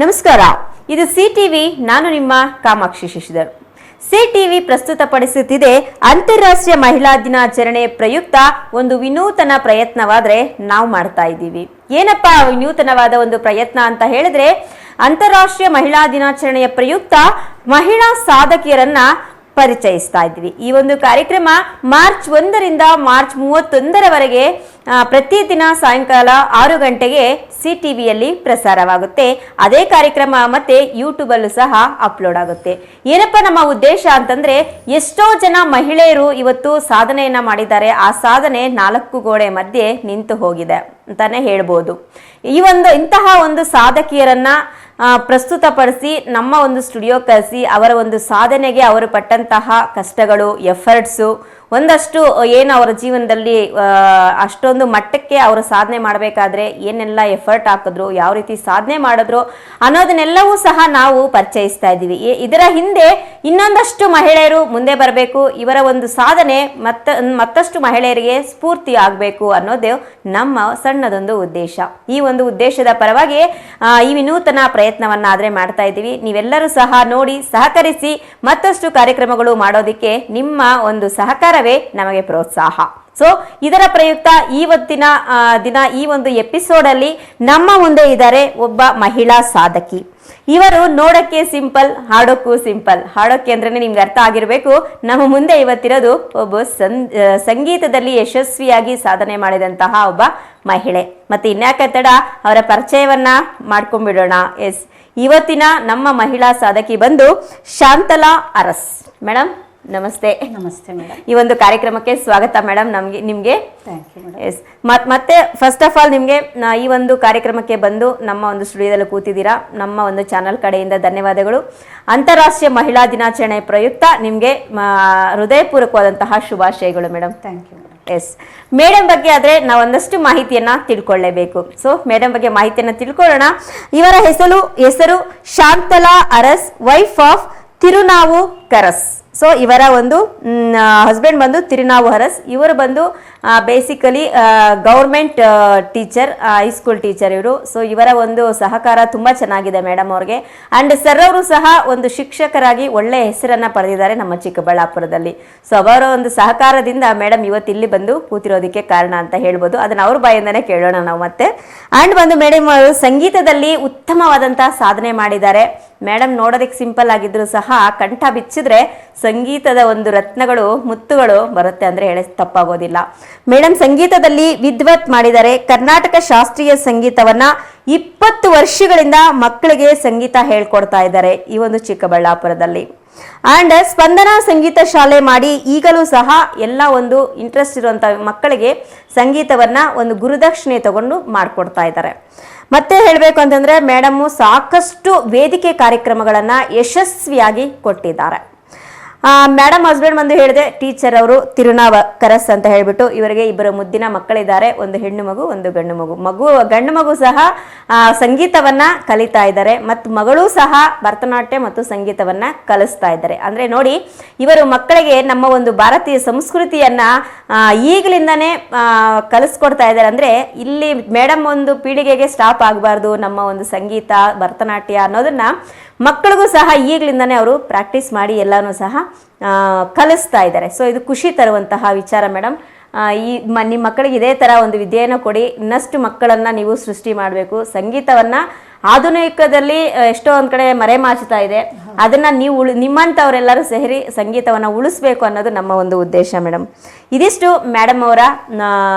ನಮಸ್ಕಾರ, ಇದು ಸಿಟಿವಿ. ನಾನು ನಿಮ್ಮ ಕಾಮಾಕ್ಷಿ ಶಶಿಧರ್. ಸಿಟಿವಿ ಪ್ರಸ್ತುತಪಡಿಸುತ್ತಿದೆ ಅಂತಾರಾಷ್ಟ್ರೀಯ ಮಹಿಳಾ ದಿನಾಚರಣೆ ಪ್ರಯುಕ್ತ ಒಂದು ವಿನೂತನ ಪ್ರಯತ್ನವಾದ್ರೆ ನಾವು ಮಾಡ್ತಾ ಇದ್ದೀವಿ. ಏನಪ್ಪ ವಿನೂತನವಾದ ಒಂದು ಪ್ರಯತ್ನ ಅಂತ ಹೇಳಿದ್ರೆ, ಅಂತಾರಾಷ್ಟ್ರೀಯ ಮಹಿಳಾ ದಿನಾಚರಣೆಯ ಪ್ರಯುಕ್ತ ಮಹಿಳಾ ಸಾಧಕಿಯರನ್ನ ಪರಿಚಯಿಸ್ತಾ ಇದ್ವಿ. ಈ ಒಂದು ಕಾರ್ಯಕ್ರಮ ಮಾರ್ಚ್ 1ರಿಂದ ಮಾರ್ಚ್ 31ರವರೆಗೆ ಪ್ರತಿದಿನ ಸಾಯಂಕಾಲ 6 ಗಂಟೆಗೆ ಸಿಟಿವಿಯಲ್ಲಿ ಪ್ರಸಾರವಾಗುತ್ತೆ. ಅದೇ ಕಾರ್ಯಕ್ರಮ ಮತ್ತೆ ಯೂಟ್ಯೂಬ್ ಅಲ್ಲೂ ಸಹ ಅಪ್ಲೋಡ್ ಆಗುತ್ತೆ. ಏನಪ್ಪ ನಮ್ಮ ಉದ್ದೇಶ ಅಂತಂದ್ರೆ, ಎಷ್ಟೋ ಜನ ಮಹಿಳೆಯರು ಇವತ್ತು ಸಾಧನೆಯನ್ನ ಮಾಡಿದ್ದಾರೆ. ಆ ಸಾಧನೆ 4 ಗೋಡೆ ಮಧ್ಯೆ ನಿಂತು ಹೋಗಿದೆ ಅಂತಾನೆ ಹೇಳ್ಬೋದು. ಇಂತಹ ಒಂದು ಸಾಧಕಿಯರನ್ನ ಪ್ರಸ್ತುತಪಡಿಸಿ ನಮ್ಮ ಒಂದು ಸ್ಟುಡಿಯೋ ಕರೆಸಿ ಅವರ ಒಂದು ಸಾಧನೆಗೆ ಅವರು ಪಟ್ಟಂತಹ ಕಷ್ಟಗಳು, ಎಫರ್ಟ್ಸು, ಒಂದಷ್ಟು ಏನು ಅವರ ಜೀವನದಲ್ಲಿ ಅಷ್ಟೊಂದು ಮಟ್ಟಕ್ಕೆ ಅವರು ಸಾಧನೆ ಮಾಡಬೇಕಾದ್ರೆ ಏನೆಲ್ಲ ಎಫರ್ಟ್ ಹಾಕಿದ್ರು, ಯಾವ ರೀತಿ ಸಾಧನೆ ಮಾಡಿದ್ರು ಅನ್ನೋದನ್ನೆಲ್ಲವೂ ಸಹ ನಾವು ಪರಿಚಯಿಸ್ತಾ ಇದ್ದೀವಿ. ಇದರ ಹಿಂದೆ ಇನ್ನೊಂದಷ್ಟು ಮಹಿಳೆಯರು ಮುಂದೆ ಬರಬೇಕು, ಇವರ ಒಂದು ಸಾಧನೆ ಮತ್ತಷ್ಟು ಮಹಿಳೆಯರಿಗೆ ಸ್ಫೂರ್ತಿ ಆಗಬೇಕು ಅನ್ನೋದು ನಮ್ಮ ಸಣ್ಣದೊಂದು ಉದ್ದೇಶ. ಈ ಒಂದು ಉದ್ದೇಶದ ಪರವಾಗಿ ಈ ವಿನೂತನ ಪ್ರಯತ್ನವನ್ನಾದರೆ ಮಾಡ್ತಾ ಇದ್ದೀವಿ. ನೀವೆಲ್ಲರೂ ಸಹ ನೋಡಿ ಸಹಕರಿಸಿ. ಮತ್ತಷ್ಟು ಕಾರ್ಯಕ್ರಮಗಳು ಮಾಡೋದಕ್ಕೆ ನಿಮ್ಮ ಒಂದು ಸಹಕಾರವೇ ನಮಗೆ ಪ್ರೋತ್ಸಾಹ. ಸೊ ಇದರ ಪ್ರಯುಕ್ತ ಇವತ್ತಿನ ದಿನ ಈ ಒಂದು ಎಪಿಸೋಡ್ ಅಲ್ಲಿ ನಮ್ಮ ಮುಂದೆ ಇದ್ದಾರೆ ಒಬ್ಬ ಮಹಿಳಾ ಸಾಧಕಿ. ಇವರು ನೋಡಕ್ಕೆ ಸಿಂಪಲ್, ಹಾಡೋಕ್ಕೂ ಸಿಂಪಲ್. ಹಾಡೋಕ್ಕೆ ಅಂದ್ರೆ ನಿಮ್ಗೆ ಅರ್ಥ ಆಗಿರ್ಬೇಕು. ನಮ್ಮ ಮುಂದೆ ಇವತ್ತಿರೋದು ಒಬ್ಬ ಸಂಗೀತದಲ್ಲಿ ಯಶಸ್ವಿಯಾಗಿ ಸಾಧನೆ ಮಾಡಿದಂತಹ ಒಬ್ಬ ಮಹಿಳೆ. ಮತ್ತೆ ಇನ್ಯಾಕೆ ತಡ, ಅವರ ಪರಿಚಯವನ್ನ ಮಾಡ್ಕೊಂಡ್ಬಿಡೋಣ. ಎಸ್, ಇವತ್ತಿನ ನಮ್ಮ ಮಹಿಳಾ ಸಾಧಕಿ ಬಂದು ಶಾಂತಲಾ ಅರಸ್. ಮೇಡಮ್ ನಮಸ್ತೆ. ನಮಸ್ತೆ ಮೇಡಮ್. ಈ ಒಂದು ಕಾರ್ಯಕ್ರಮಕ್ಕೆ ಸ್ವಾಗತ ಮೇಡಮ್. ನಿಮ್ಗೆ ಎಸ್, ಮತ್ತೆ ಫಸ್ಟ್ ಆಫ್ ಆಲ್ ನಿಮ್ಗೆ ಈ ಒಂದು ಕಾರ್ಯಕ್ರಮಕ್ಕೆ ಬಂದು ನಮ್ಮ ಒಂದು ಸ್ಟುಡಿಯೋದಲ್ಲಿ ಕೂತಿದ್ದೀರಾ. ನಮ್ಮ ಒಂದು ಚಾನಲ್ ಕಡೆಯಿಂದ ಧನ್ಯವಾದಗಳು. ಅಂತಾರಾಷ್ಟ್ರೀಯ ಮಹಿಳಾ ದಿನಾಚರಣೆ ಪ್ರಯುಕ್ತ ನಿಮ್ಗೆ ಹೃದಯಪೂರ್ವಕವಾದಂತಹ ಶುಭಾಶಯಗಳು madam. Thank you madam. Yes, madam ಬಗ್ಗೆ ಆದ್ರೆ ನಾವು ಒಂದಷ್ಟು ಮಾಹಿತಿಯನ್ನ ತಿಳ್ಕೊಳ್ಳೇಬೇಕು. ಸೊ ಮೇಡಮ್ ಬಗ್ಗೆ ಮಾಹಿತಿಯನ್ನ ತಿಳ್ಕೊಳ್ಳೋಣ. ಇವರ ಹೆಸರು Shantala Aras, wife of Thirunavukkarasu. So ಇವರ ಒಂದು ಹಸ್ಬೆಂಡ್ ಬಂದು ತಿರುನಾವು ಅರಸ್. ಇವರು ಬಂದು basically government teacher, high school teacher ಇವರು. ಸೊ ಇವರ ಒಂದು ಸಹಕಾರ ತುಂಬಾ ಚೆನ್ನಾಗಿದೆ ಮೇಡಮ್ ಅವ್ರಿಗೆ. ಅಂಡ್ ಸರ್ ಅವರು ಸಹ ಒಂದು ಶಿಕ್ಷಕರಾಗಿ ಒಳ್ಳೆ ಹೆಸರನ್ನ ಪಡೆದಿದ್ದಾರೆ ನಮ್ಮ ಚಿಕ್ಕಬಳ್ಳಾಪುರದಲ್ಲಿ. ಸೊ ಅವರ ಒಂದು ಸಹಕಾರದಿಂದ ಮೇಡಮ್ ಇವತ್ತು ಇಲ್ಲಿ ಬಂದು ಕೂತಿರೋದಕ್ಕೆ ಕಾರಣ ಅಂತ ಹೇಳ್ಬೋದು. ಅದನ್ನ ಅವ್ರ ಬಾಯಿಂದಾನೆ ಕೇಳೋಣ ನಾವು ಮತ್ತೆ. ಅಂಡ್ ಬಂದು ಮೇಡಮ್ ಅವರು ಸಂಗೀತದಲ್ಲಿ ಉತ್ತಮವಾದಂತಹ ಸಾಧನೆ ಮಾಡಿದ್ದಾರೆ. ಮೇಡಮ್ ನೋಡೋದಕ್ಕೆ ಸಿಂಪಲ್ ಆಗಿದ್ರು ಸಹ ಕಂಠ ಬಿಚ್ಚಿದ್ರೆ ಸಂಗೀತದ ಒಂದು ರತ್ನಗಳು, ಮುತ್ತುಗಳು ಬರುತ್ತೆ ಅಂದ್ರೆ ಹೇಳಿ ತಪ್ಪಾಗೋದಿಲ್ಲ. ಮೇಡಮ್ ಸಂಗೀತದಲ್ಲಿ ವಿದ್ವತ್ ಮಾಡಿದ್ದಾರೆ. ಕರ್ನಾಟಕ ಶಾಸ್ತ್ರೀಯ ಸಂಗೀತವನ್ನ 20 ವರ್ಷಗಳಿಂದ ಮಕ್ಕಳಿಗೆ ಸಂಗೀತ ಹೇಳ್ಕೊಡ್ತಾ ಇದ್ದಾರೆ ಈ ಒಂದು ಚಿಕ್ಕಬಳ್ಳಾಪುರದಲ್ಲಿ. ಅಂಡ್ ಸ್ಪಂದನಾ ಸಂಗೀತ ಶಾಲೆ ಮಾಡಿ ಈಗಲೂ ಸಹ ಎಲ್ಲ ಒಂದು ಇಂಟ್ರೆಸ್ಟ್ ಇರುವಂತ ಮಕ್ಕಳಿಗೆ ಸಂಗೀತವನ್ನ ಒಂದು ಗುರುದಕ್ಷಿಣೆ ತಗೊಂಡು ಮಾಡ್ಕೊಡ್ತಾ ಇದ್ದಾರೆ. ಮತ್ತೆ ಹೇಳಬೇಕು ಅಂತಂದ್ರೆ ಮೇಡಮ್ ಸಾಕಷ್ಟು ವೇದಿಕೆ ಕಾರ್ಯಕ್ರಮಗಳನ್ನ ಯಶಸ್ವಿಯಾಗಿ ಕೊಟ್ಟಿದ್ದಾರೆ. ಮೇಡಮ್ ಹಸ್ಬೆಂಡ್ ಬಂದು ಹೇಳಿದೆ ಟೀಚರ್ ಅವರು ತಿರುನಾವ ಕರಸ್ ಅಂತ ಹೇಳ್ಬಿಟ್ಟು. ಇವರಿಗೆ 2 ಮುದ್ದಿನ ಮಕ್ಕಳಿದ್ದಾರೆ, ಒಂದು ಹೆಣ್ಣು ಮಗು, ಒಂದು ಗಂಡು ಮಗು. ಗಂಡು ಮಗು ಸಹ ಸಂಗೀತವನ್ನ ಕಲಿತಾ ಇದ್ದಾರೆ ಮತ್ತು ಮಗಳೂ ಸಹ ಭರತನಾಟ್ಯ ಮತ್ತು ಸಂಗೀತವನ್ನ ಕಲಿಸ್ತಾ ಇದ್ದಾರೆ. ಅಂದ್ರೆ ನೋಡಿ, ಇವರು ಮಕ್ಕಳಿಗೆ ನಮ್ಮ ಒಂದು ಭಾರತೀಯ ಸಂಸ್ಕೃತಿಯನ್ನ ಈಗಲಿಂದಾನೇ ಕಲಿಸ್ಕೊಡ್ತಾ ಇದ್ದಾರೆ. ಅಂದ್ರೆ ಇಲ್ಲಿ ಮೇಡಮ್ ಒಂದು ಪೀಳಿಗೆಗೆ ಸ್ಟಾಪ್ ಆಗಬಾರ್ದು, ನಮ್ಮ ಒಂದು ಸಂಗೀತ ಭರತನಾಟ್ಯ ಅನ್ನೋದನ್ನ ಮಕ್ಕಳಿಗೂ ಸಹ ಈಗಲಿಂದಾನೇ ಅವರು ಪ್ರಾಕ್ಟೀಸ್ ಮಾಡಿ ಎಲ್ಲಾನು ಸಹ ಕಲಿಸ್ತಾ ಇದ್ದಾರೆ. ಸೊ ಇದು ಖುಷಿ ತರುವಂತಹ ವಿಚಾರ ಮೇಡಮ್. ನಿಮ್ಮ ಮಕ್ಕಳಿಗೆ ಇದೇ ತರ ಒಂದು ವಿದ್ಯೆಯನ್ನು ಕೊಡಿ. ಇನ್ನಷ್ಟು ಮಕ್ಕಳನ್ನ ನೀವು ಸೃಷ್ಟಿ ಮಾಡಬೇಕು. ಸಂಗೀತವನ್ನ ಆಧುನಿಕದಲ್ಲಿ ಎಷ್ಟೋ ಒಂದ್ ಕಡೆ ಮರೆಮಾಚುತ್ತಾ ಇದೆ. ಅದನ್ನ ನೀವು ನಿಮ್ಮಂಥವರೆಲ್ಲರೂ ಸೇರಿ ಸಂಗೀತವನ್ನ ಉಳಿಸ್ಬೇಕು ಅನ್ನೋದು ನಮ್ಮ ಒಂದು ಉದ್ದೇಶ ಮೇಡಮ್. ಇದಿಷ್ಟು ಮೇಡಮ್ ಅವರ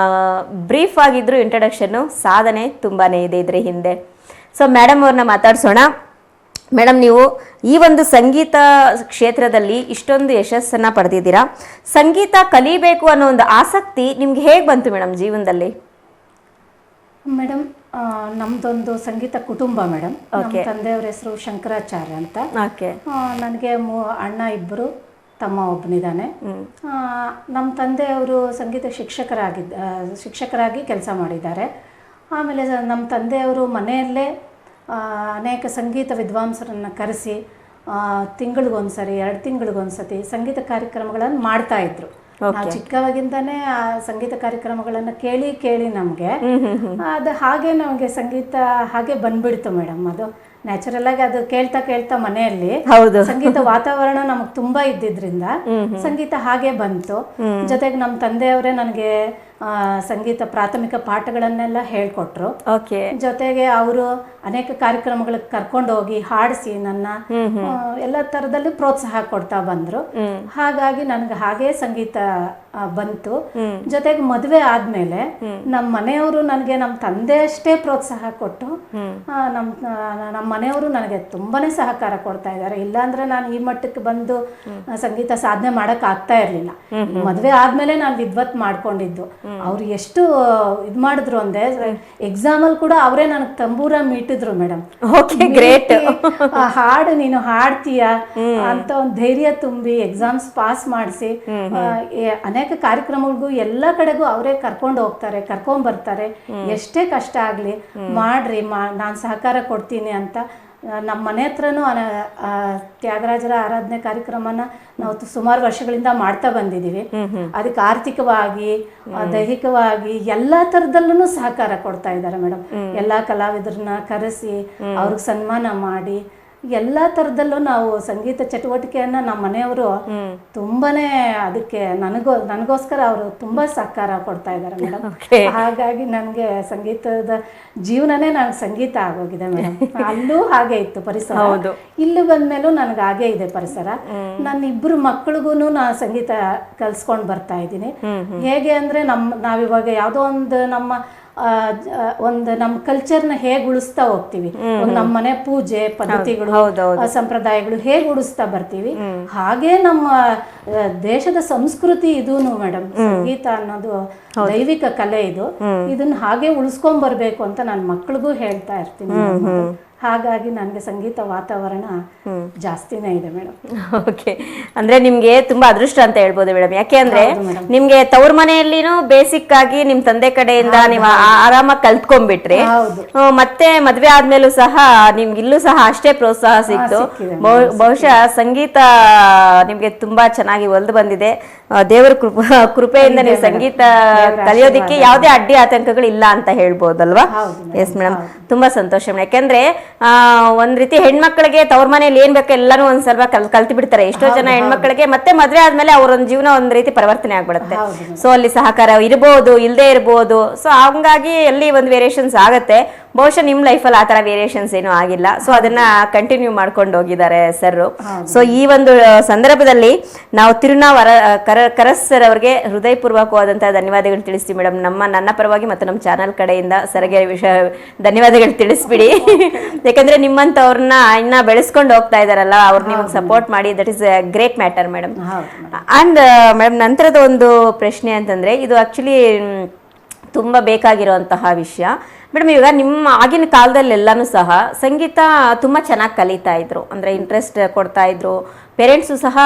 ಬ್ರೀಫ್ ಆಗಿದ್ರು ಇಂಟ್ರಡಕ್ಷನ್. ಸಾಧನೆ ತುಂಬಾನೇ ಇದೆ ಇದ್ರ ಹಿಂದೆ. ಸೊ ಮೇಡಮ್ ಅವ್ರನ್ನ ಮಾತಾಡ್ಸೋಣ. ಮೇಡಮ್, ನೀವು ಈ ಒಂದು ಸಂಗೀತ ಕ್ಷೇತ್ರದಲ್ಲಿ ಇಷ್ಟೊಂದು ಯಶಸ್ಸನ್ನ ಪಡೆದಿದ್ದೀರಾ. ಸಂಗೀತ ಕಲಿಬೇಕು ಅನ್ನೋ ಒಂದು ಆಸಕ್ತಿ ನಿಮ್ಗೆ ಹೇಗೆ ಬಂತು ಮೇಡಮ್ ಜೀವನದಲ್ಲಿ? ಮೇಡಮ್, ನಮ್ದೊಂದು ಸಂಗೀತ ಕುಟುಂಬ ಮೇಡಮ್. ನಮ್ಮ ತಂದೆಯವ್ರ ಹೆಸರು ಶಂಕರಾಚಾರ್ಯ ಅಂತ. ನನಗೆ ಅಣ್ಣ 2, ತಮ್ಮ ಒಬ್ಬನಿದ್ದಾನೆ. ನಮ್ಮ ತಂದೆಯವರು ಸಂಗೀತ ಶಿಕ್ಷಕರಾಗಿ ಕೆಲಸ ಮಾಡಿದ್ದಾರೆ. ಆಮೇಲೆ ನಮ್ಮ ತಂದೆಯವರು ಮನೆಯಲ್ಲೇ ಅನೇಕ ಸಂಗೀತ ವಿದ್ವಾಂಸರನ್ನು ಕರೆಸಿ ತಿಂಗಳಿಗೊಂದ್ಸರಿ 2 ತಿಂಗಳಿಗೊಂದ್ಸತಿ ಸಂಗೀತ ಕಾರ್ಯಕ್ರಮಗಳನ್ನು ಮಾಡ್ತಾಯಿದ್ರು. ನಾವು ಚಿಕ್ಕವಾಗಿಂದಾನೇ ಆ ಸಂಗೀತ ಕಾರ್ಯಕ್ರಮಗಳನ್ನು ಕೇಳಿ ನಮಗೆ ಅದು ಹಾಗೆ ನಮಗೆ ಸಂಗೀತ ಹಾಗೆ ಬಂದ್ಬಿಡ್ತು ಮೇಡಮ್. ಅದು ನ್ಯಾಚುರಲ್ ಆಗಿ ಅದು ಕೇಳ್ತಾ ಕೇಳ್ತಾ ಮನೆಯಲ್ಲಿ ಹೌದು. ಸಂಗೀತ ವಾತಾವರಣ ನಮಗ್ ತುಂಬಾ ಇದ್ದಿದ್ರಿಂದ ಸಂಗೀತ ಹಾಗೆ ಬಂತು. ಜೊತೆಗೆ ನಮ್ಮ ತಂದೆಯವರೇ ನನಗೆ ಸಂಗೀತ ಪ್ರಾಥಮಿಕ ಪಾಠಗಳನ್ನೆಲ್ಲ ಹೇಳ್ಕೊಟ್ರು. ಜೊತೆಗೆ ಅವರು ಅನೇಕ ಕಾರ್ಯಕ್ರಮಗಳಿಗೆ ಕರ್ಕೊಂಡು ಹೋಗಿ ಹಾಡಿಸಿ ನನ್ನ ಎಲ್ಲ ತರದಲ್ಲಿ ಪ್ರೋತ್ಸಾಹ ಕೊಡ್ತಾ ಬಂದ್ರು. ಹಾಗಾಗಿ ನನಗೆ ಹಾಗೆ ಸಂಗೀತ ಬಂತು. ಜೊತೆಗೆ ಮದುವೆ ಆದ್ಮೇಲೆ ನಮ್ಮ ಮನೆಯವರು ನನಗೆ, ನಮ್ಮ ತಂದೆ ಅಷ್ಟೇ ಪ್ರೋತ್ಸಾಹ ಕೊಟ್ಟು ನಮ್ಮ ಮನೆಯವರು ನನಗೆ ತುಂಬಾನೇ ಸಹಕಾರ ಕೊಡ್ತಾ ಇದ್ದಾರೆ. ಇಲ್ಲಾಂದ್ರೆ ನಾನು ಈ ಮಟ್ಟಕ್ಕೆ ಬಂದು ಸಂಗೀತ ಸಾಧನೆ ಮಾಡಕ್ ಆಗ್ತಾ ಇರ್ಲಿಲ್ಲ. ಮದುವೆ ಆದ್ಮೇಲೆ ನಾನು ವಿದ್ವತ್ ಮಾಡ್ಕೊಂಡಿದ್ದು. ಅವ್ರು ಎಷ್ಟು ಇದ್ ಮಾಡಿದ್ರು ಅಂದ್ರೆ ಎಕ್ಸಾಮ್ ಅಲ್ಲಿ ಕೂಡ ಅವರೇ ನನಗೆ ತಂಬೂರ ಮೀಟಿದ್ರು ಮೇಡಮ್. ಹಾಡು ನೀನು ಹಾಡ್ತೀಯ ಅಂತ ಒಂದು ಧೈರ್ಯ ತುಂಬಿ ಎಕ್ಸಾಮ್ಸ್ ಪಾಸ್ ಮಾಡಿಸಿ ಅನೇಕ ಕಾರ್ಯಕ್ರಮಗಳಿಗೂ ಎಲ್ಲ ಕಡೆಗೂ ಅವರೇ ಕರ್ಕೊಂಡು ಹೋಗ್ತಾರೆ, ಕರ್ಕೊಂಡ್ ಬರ್ತಾರೆ. ಎಷ್ಟೇ ಕಷ್ಟ ಆಗ್ಲಿ ಮಾಡ್ರಿ, ನಾನ್ ಸಹಕಾರ ಕೊಡ್ತೀನಿ ಅಂತ. ನಮ್ಮ ಮನೆ ಹತ್ರನೂ ತ್ಯಾಗರಾಜರ ಆರಾಧನೆ ಕಾರ್ಯಕ್ರಮನ ನಾವು ಸುಮಾರು ವರ್ಷಗಳಿಂದ ಮಾಡ್ತಾ ಬಂದಿದ್ದೀವಿ. ಅದಕ್ಕೆ ಆರ್ಥಿಕವಾಗಿ, ದೈಹಿಕವಾಗಿ ಎಲ್ಲಾ ತರದಲ್ಲೂ ಸಹಕಾರ ಕೊಡ್ತಾ ಇದ್ದಾರೆ ಮೇಡಮ್. ಎಲ್ಲಾ ಕಲಾವಿದರನ್ನ ಕರೆಸಿ ಅವ್ರಿಗೆ ಸನ್ಮಾನ ಮಾಡಿ ಎಲ್ಲಾ ತರದಲ್ಲೂ ನಾವು ಸಂಗೀತ ಚಟುವಟಿಕೆಯನ್ನ ನಮ್ಮ ಮನೆಯವರು ತುಂಬಾನೇ ಅದಕ್ಕೆ ನನಗೋಸ್ಕರ ಅವರು ತುಂಬಾ ಸಹಕಾರ ಕೊಡ್ತಾ ಇದ್ದಾರೆ ಮೇಡಮ್. ಹಾಗಾಗಿ ನನಗೆ ಸಂಗೀತದ ಜೀವನನೇ ನನಗೆ ಸಂಗೀತ ಆಗೋಗಿದೆ ಮೇಡಮ್. ಅಲ್ಲೂ ಹಾಗೆ ಇತ್ತು ಪರಿಸರ, ಇಲ್ಲಿ ಬಂದ್ಮೇಲೂ ನನಗೆ ಹಾಗೆ ಇದೆ ಪರಿಸರ. ನನ್ನ ಇಬ್ರು ಮಕ್ಕಳಿಗೂ ನಾ ಸಂಗೀತ ಕಲ್ಸ್ಕೊಂಡ್ ಬರ್ತಾ ಇದ್ದೀನಿ. ಹೇಗೆ ಅಂದ್ರೆ ನಾವಿವಾಗ ಯಾವ್ದೋ ಒಂದು ನಮ್ಮ ಕಲ್ಚರ್ನ ಹೇಗೆ ಉಳಿಸ್ತಾ ಹೋಗ್ತೀವಿ, ನಮ್ಮ ಮನೆ ಪೂಜೆ ಪದ್ಧತಿಗಳು ಸಂಪ್ರದಾಯಗಳು ಹೇಗೆ ಉಳಿಸ್ತಾ ಬರ್ತೀವಿ, ಹಾಗೆ ನಮ್ಮ ದೇಶದ ಸಂಸ್ಕೃತಿ ಇದೂನು ಮೇಡಮ್. ಸಂಗೀತ ಅನ್ನೋದು ದೈವಿಕ ಕಲೆ ಇದು. ಇದನ್ನ ಹಾಗೆ ಉಳಿಸ್ಕೊಂಡ್ ಬರ್ಬೇಕು ಅಂತ ನನ್ನ ಮಕ್ಳಿಗೂ ಹೇಳ್ತಾ ಇರ್ತೀನಿ. ಹಾಗಾಗಿ ನನಗೆ ಸಂಗೀತ ವಾತಾವರಣ ಜಾಸ್ತಿನೇ ಇದೆ ಮೇಡಮ್. ಓಕೆ, ಅಂದ್ರೆ ನಿಮ್ಗೆ ತುಂಬಾ ಅದೃಷ್ಟ ಅಂತ ಹೇಳ್ಬೋದು ಮೇಡಮ್. ಯಾಕೆ ಅಂದ್ರೆ ನಿಮ್ಗೆ ತವ್ರ ಮನೆಯಲ್ಲಿನೂ ಬೇಸಿಕ್ ಆಗಿ ನಿಮ್ ತಂದೆ ಕಡೆಯಿಂದ ನೀವು ಆರಾಮಾಗಿ ಕಲ್ತ್ಕೊಂಡ್ಬಿಟ್ರಿ. ಮತ್ತೆ ಮದ್ವೆ ಆದ್ಮೇಲೂ ಸಹ ನಿಮ್ಗೆ ಇಲ್ಲೂ ಸಹ ಅಷ್ಟೇ ಪ್ರೋತ್ಸಾಹ ಸಿಕ್ತು. ಬಹುಶಃ ಸಂಗೀತ ನಿಮ್ಗೆ ತುಂಬಾ ಚೆನ್ನಾಗಿ ಒಲ್ದು ಬಂದಿದೆ. ದೇವರ ಕೃಪೆಯಿಂದ ನೀವು ಸಂಗೀತ ಕಲಿಯೋದಿಕ್ಕೆ ಯಾವುದೇ ಅಡ್ಡಿ ಆತಂಕಗಳು ಇಲ್ಲ ಅಂತ ಹೇಳ್ಬೋದಲ್ವಾ? ಎಸ್ ಮೇಡಮ್, ತುಂಬಾ ಸಂತೋಷ ಮೇಡಮ್. ಯಾಕೆಂದ್ರೆ ಒಂದ್ ರೀತಿ ಹೆಣ್ಮಕ್ಳಿಗೆ ತವ್ರ ಮನೇಲಿ ಏನ್ ಬೇಕು ಎಲ್ಲಾನು ಒಂದ್ ಸ್ವಲ್ಪ ಕಲ್ತು ಬಿಡ್ತಾರೆ. ಎಷ್ಟೋ ಜನ ಹೆಣ್ಮಕ್ಳಿಗೆ ಮತ್ತೆ ಮದ್ವೆ ಆದ್ಮೇಲೆ ಅವ್ರೊಂದ್ ಜೀವನ ಒಂದ್ ರೀತಿ ಪರಿವರ್ತನೆ ಆಗ್ಬಿಡುತ್ತೆ. ಸೊ ಅಲ್ಲಿ ಸಹಕಾರ ಇರ್ಬೋದು, ಇಲ್ದೇ ಇರ್ಬೋದು. ಸೊ ಹಂಗಾಗಿ ಅಲ್ಲಿ ಒಂದು ವೇರಿಯೇಷನ್ಸ್ ಆಗತ್ತೆ. ಬಹುಶಃ ನಿಮ್ ಲೈಫಲ್ಲಿ ಆತರ ವೇರಿಯೇಷನ್ಸ್ ಏನೂ ಆಗಿಲ್ಲ. ಸೊ ಅದನ್ನ ಕಂಟಿನ್ಯೂ ಮಾಡ್ಕೊಂಡು ಹೋಗಿದ್ದಾರೆ ಸರ್. ಸೊ ಈ ಒಂದು ಸಂದರ್ಭದಲ್ಲಿ ನಾವು ತಿರುನಾವ್ ಕರಸ್ ಸರ್ ಅವ್ರಿಗೆ ಹೃದಯಪೂರ್ವಕವಾದಂತಹ ಧನ್ಯವಾದಗಳು ತಿಳಿಸ್ತೀವಿ ಮೇಡಮ್. ನನ್ನ ಪರವಾಗಿ ಮತ್ತು ನಮ್ಮ ಚಾನಲ್ ಕಡೆಯಿಂದ ಸರ್ಗೆ ಧನ್ಯವಾದಗಳು ತಿಳಿಸ್ಬಿಡಿ. ಯಾಕಂದ್ರೆ ನಿಮ್ಮಂತವ್ರನ್ನ ಇನ್ನ ಬೆಳೆಸ್ಕೊಂಡು ಹೋಗ್ತಾ ಇದಾರಲ್ಲ, ಅವ್ರು ನಿಮಗೆ ಸಪೋರ್ಟ್ ಮಾಡಿ, that is great matter madam. And madam, ನಂತರದ ಒಂದು ಪ್ರಶ್ನೆ ಅಂತಂದ್ರೆ, ಇದು ಆಕ್ಚುಲಿ ತುಂಬಾ ಬೇಕಾಗಿರುವಂತಹ ವಿಷಯ ಮೇಡಮ್. ಇವಾಗ ನಿಮ್ಮ ಆಗಿನ ಕಾಲದಲ್ಲೆಲ್ಲಾನು ಸಹ ಸಂಗೀತ ತುಂಬಾ ಚೆನ್ನಾಗಿ ಕಲಿತಾ ಇದ್ರು, ಅಂದ್ರೆ ಇಂಟ್ರೆಸ್ಟ್ ಕೊಡ್ತಾ ಇದ್ರು. ಪೇರೆಂಟ್ಸು ಸಹ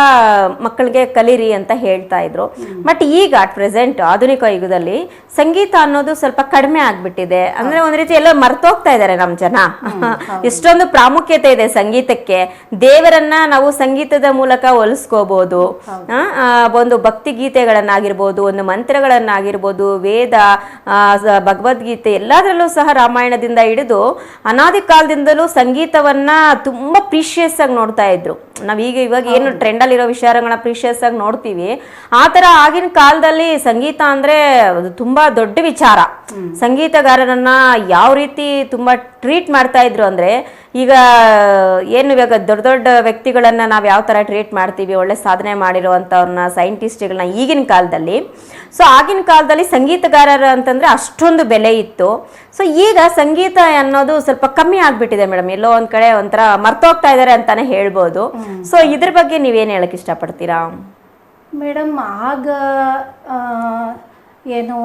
ಮಕ್ಕಳಿಗೆ ಕಲೀರಿ ಅಂತ ಹೇಳ್ತಾ ಇದ್ರು. ಬಟ್ ಈಗ ಅಟ್ ಪ್ರೆಸೆಂಟ್ ಆಧುನಿಕ ಯುಗದಲ್ಲಿ ಸಂಗೀತ ಅನ್ನೋದು ಸ್ವಲ್ಪ ಕಡಿಮೆ ಆಗ್ಬಿಟ್ಟಿದೆ. ಅಂದ್ರೆ ಒಂದ್ ರೀತಿ ಎಲ್ಲ ಮರ್ತೋಗ್ತಾ ಇದಾರೆ ನಮ್ ಜನ. ಎಷ್ಟೊಂದು ಪ್ರಾಮುಖ್ಯತೆ ಇದೆ ಸಂಗೀತಕ್ಕೆ. ದೇವರನ್ನ ನಾವು ಸಂಗೀತದ ಮೂಲಕ ಹೋಲಿಸ್ಕೋಬಹುದು. ಒಂದು ಭಕ್ತಿ ಗೀತೆಗಳನ್ನಾಗಿರ್ಬೋದು, ಒಂದು ಮಂತ್ರಗಳನ್ನಾಗಿರ್ಬೋದು, ವೇದ, ಭಗವದ್ಗೀತೆ ಎಲ್ಲದರಲ್ಲೂ ಸಹ ರಾಮಾಯಣದಿಂದ ಹಿಡಿದು ಅನಾದಿ ಕಾಲದಿಂದಲೂ ಸಂಗೀತವನ್ನ ತುಂಬಾ ಪ್ರೀಶಿಯಸ್ ಆಗಿ ನೋಡ್ತಾ ಇದ್ರು. ಇವಾಗ ಏನು ಟ್ರೆಂಡ್ ಅಲ್ಲಿ ಇರೋ ವಿಚಾರಗಳನ್ನ ಪ್ರೀಶಿಯಸ್ ಆಗಿ ನೋಡ್ತೀವಿ. ಆ ತರ ಆಗಿನ ಕಾಲದಲ್ಲಿ ಸಂಗೀತ ಅಂದ್ರೆ ತುಂಬಾ ದೊಡ್ಡ ವಿಚಾರ. ಸಂಗೀತಗಾರರನ್ನ ಯಾವ ರೀತಿ ತುಂಬಾ ಟ್ರೀಟ್ ಮಾಡ್ತಾ ಇದ್ರು ಅಂದ್ರೆ, ಈಗ ಏನು ಇವಾಗ ದೊಡ್ಡ ದೊಡ್ಡ ವ್ಯಕ್ತಿಗಳನ್ನ ನಾವು ಯಾವ ತರ ಟ್ರೀಟ್ ಮಾಡ್ತೀವಿ, ಒಳ್ಳೆ ಸಾಧನೆ ಮಾಡಿರುವಂತವ್ರನ್ನ, ಸೈಂಟಿಸ್ಟ್ಗಳನ್ನ ಈಗಿನ ಕಾಲದಲ್ಲಿ. ಸೊ ಆಗಿನ ಕಾಲದಲ್ಲಿ ಸಂಗೀತಗಾರರ ಅಂತಂದ್ರೆ ಅಷ್ಟೊಂದು ಬೆಲೆ ಇತ್ತು. ಸೊ ಈಗ ಸಂಗೀತ ಅನ್ನೋದು ಸ್ವಲ್ಪ ಕಮ್ಮಿ ಆಗ್ಬಿಟ್ಟಿದೆ ಮೇಡಮ್. ಎಲ್ಲೋ ಒಂದ್ ಕಡೆ ಒಂಥರ ಮರ್ತೋಗ್ತಾ ಇದಾರೆ ಅಂತಾನೆ ಹೇಳ್ಬೋದು. ಸೊ ಇದ್ರ ಬಗ್ಗೆ ನೀವೇನ್ ಹೇಳಕ್ ಇಷ್ಟಪಡ್ತೀರಾ ಮೇಡಮ್? ಆಗ ಏನು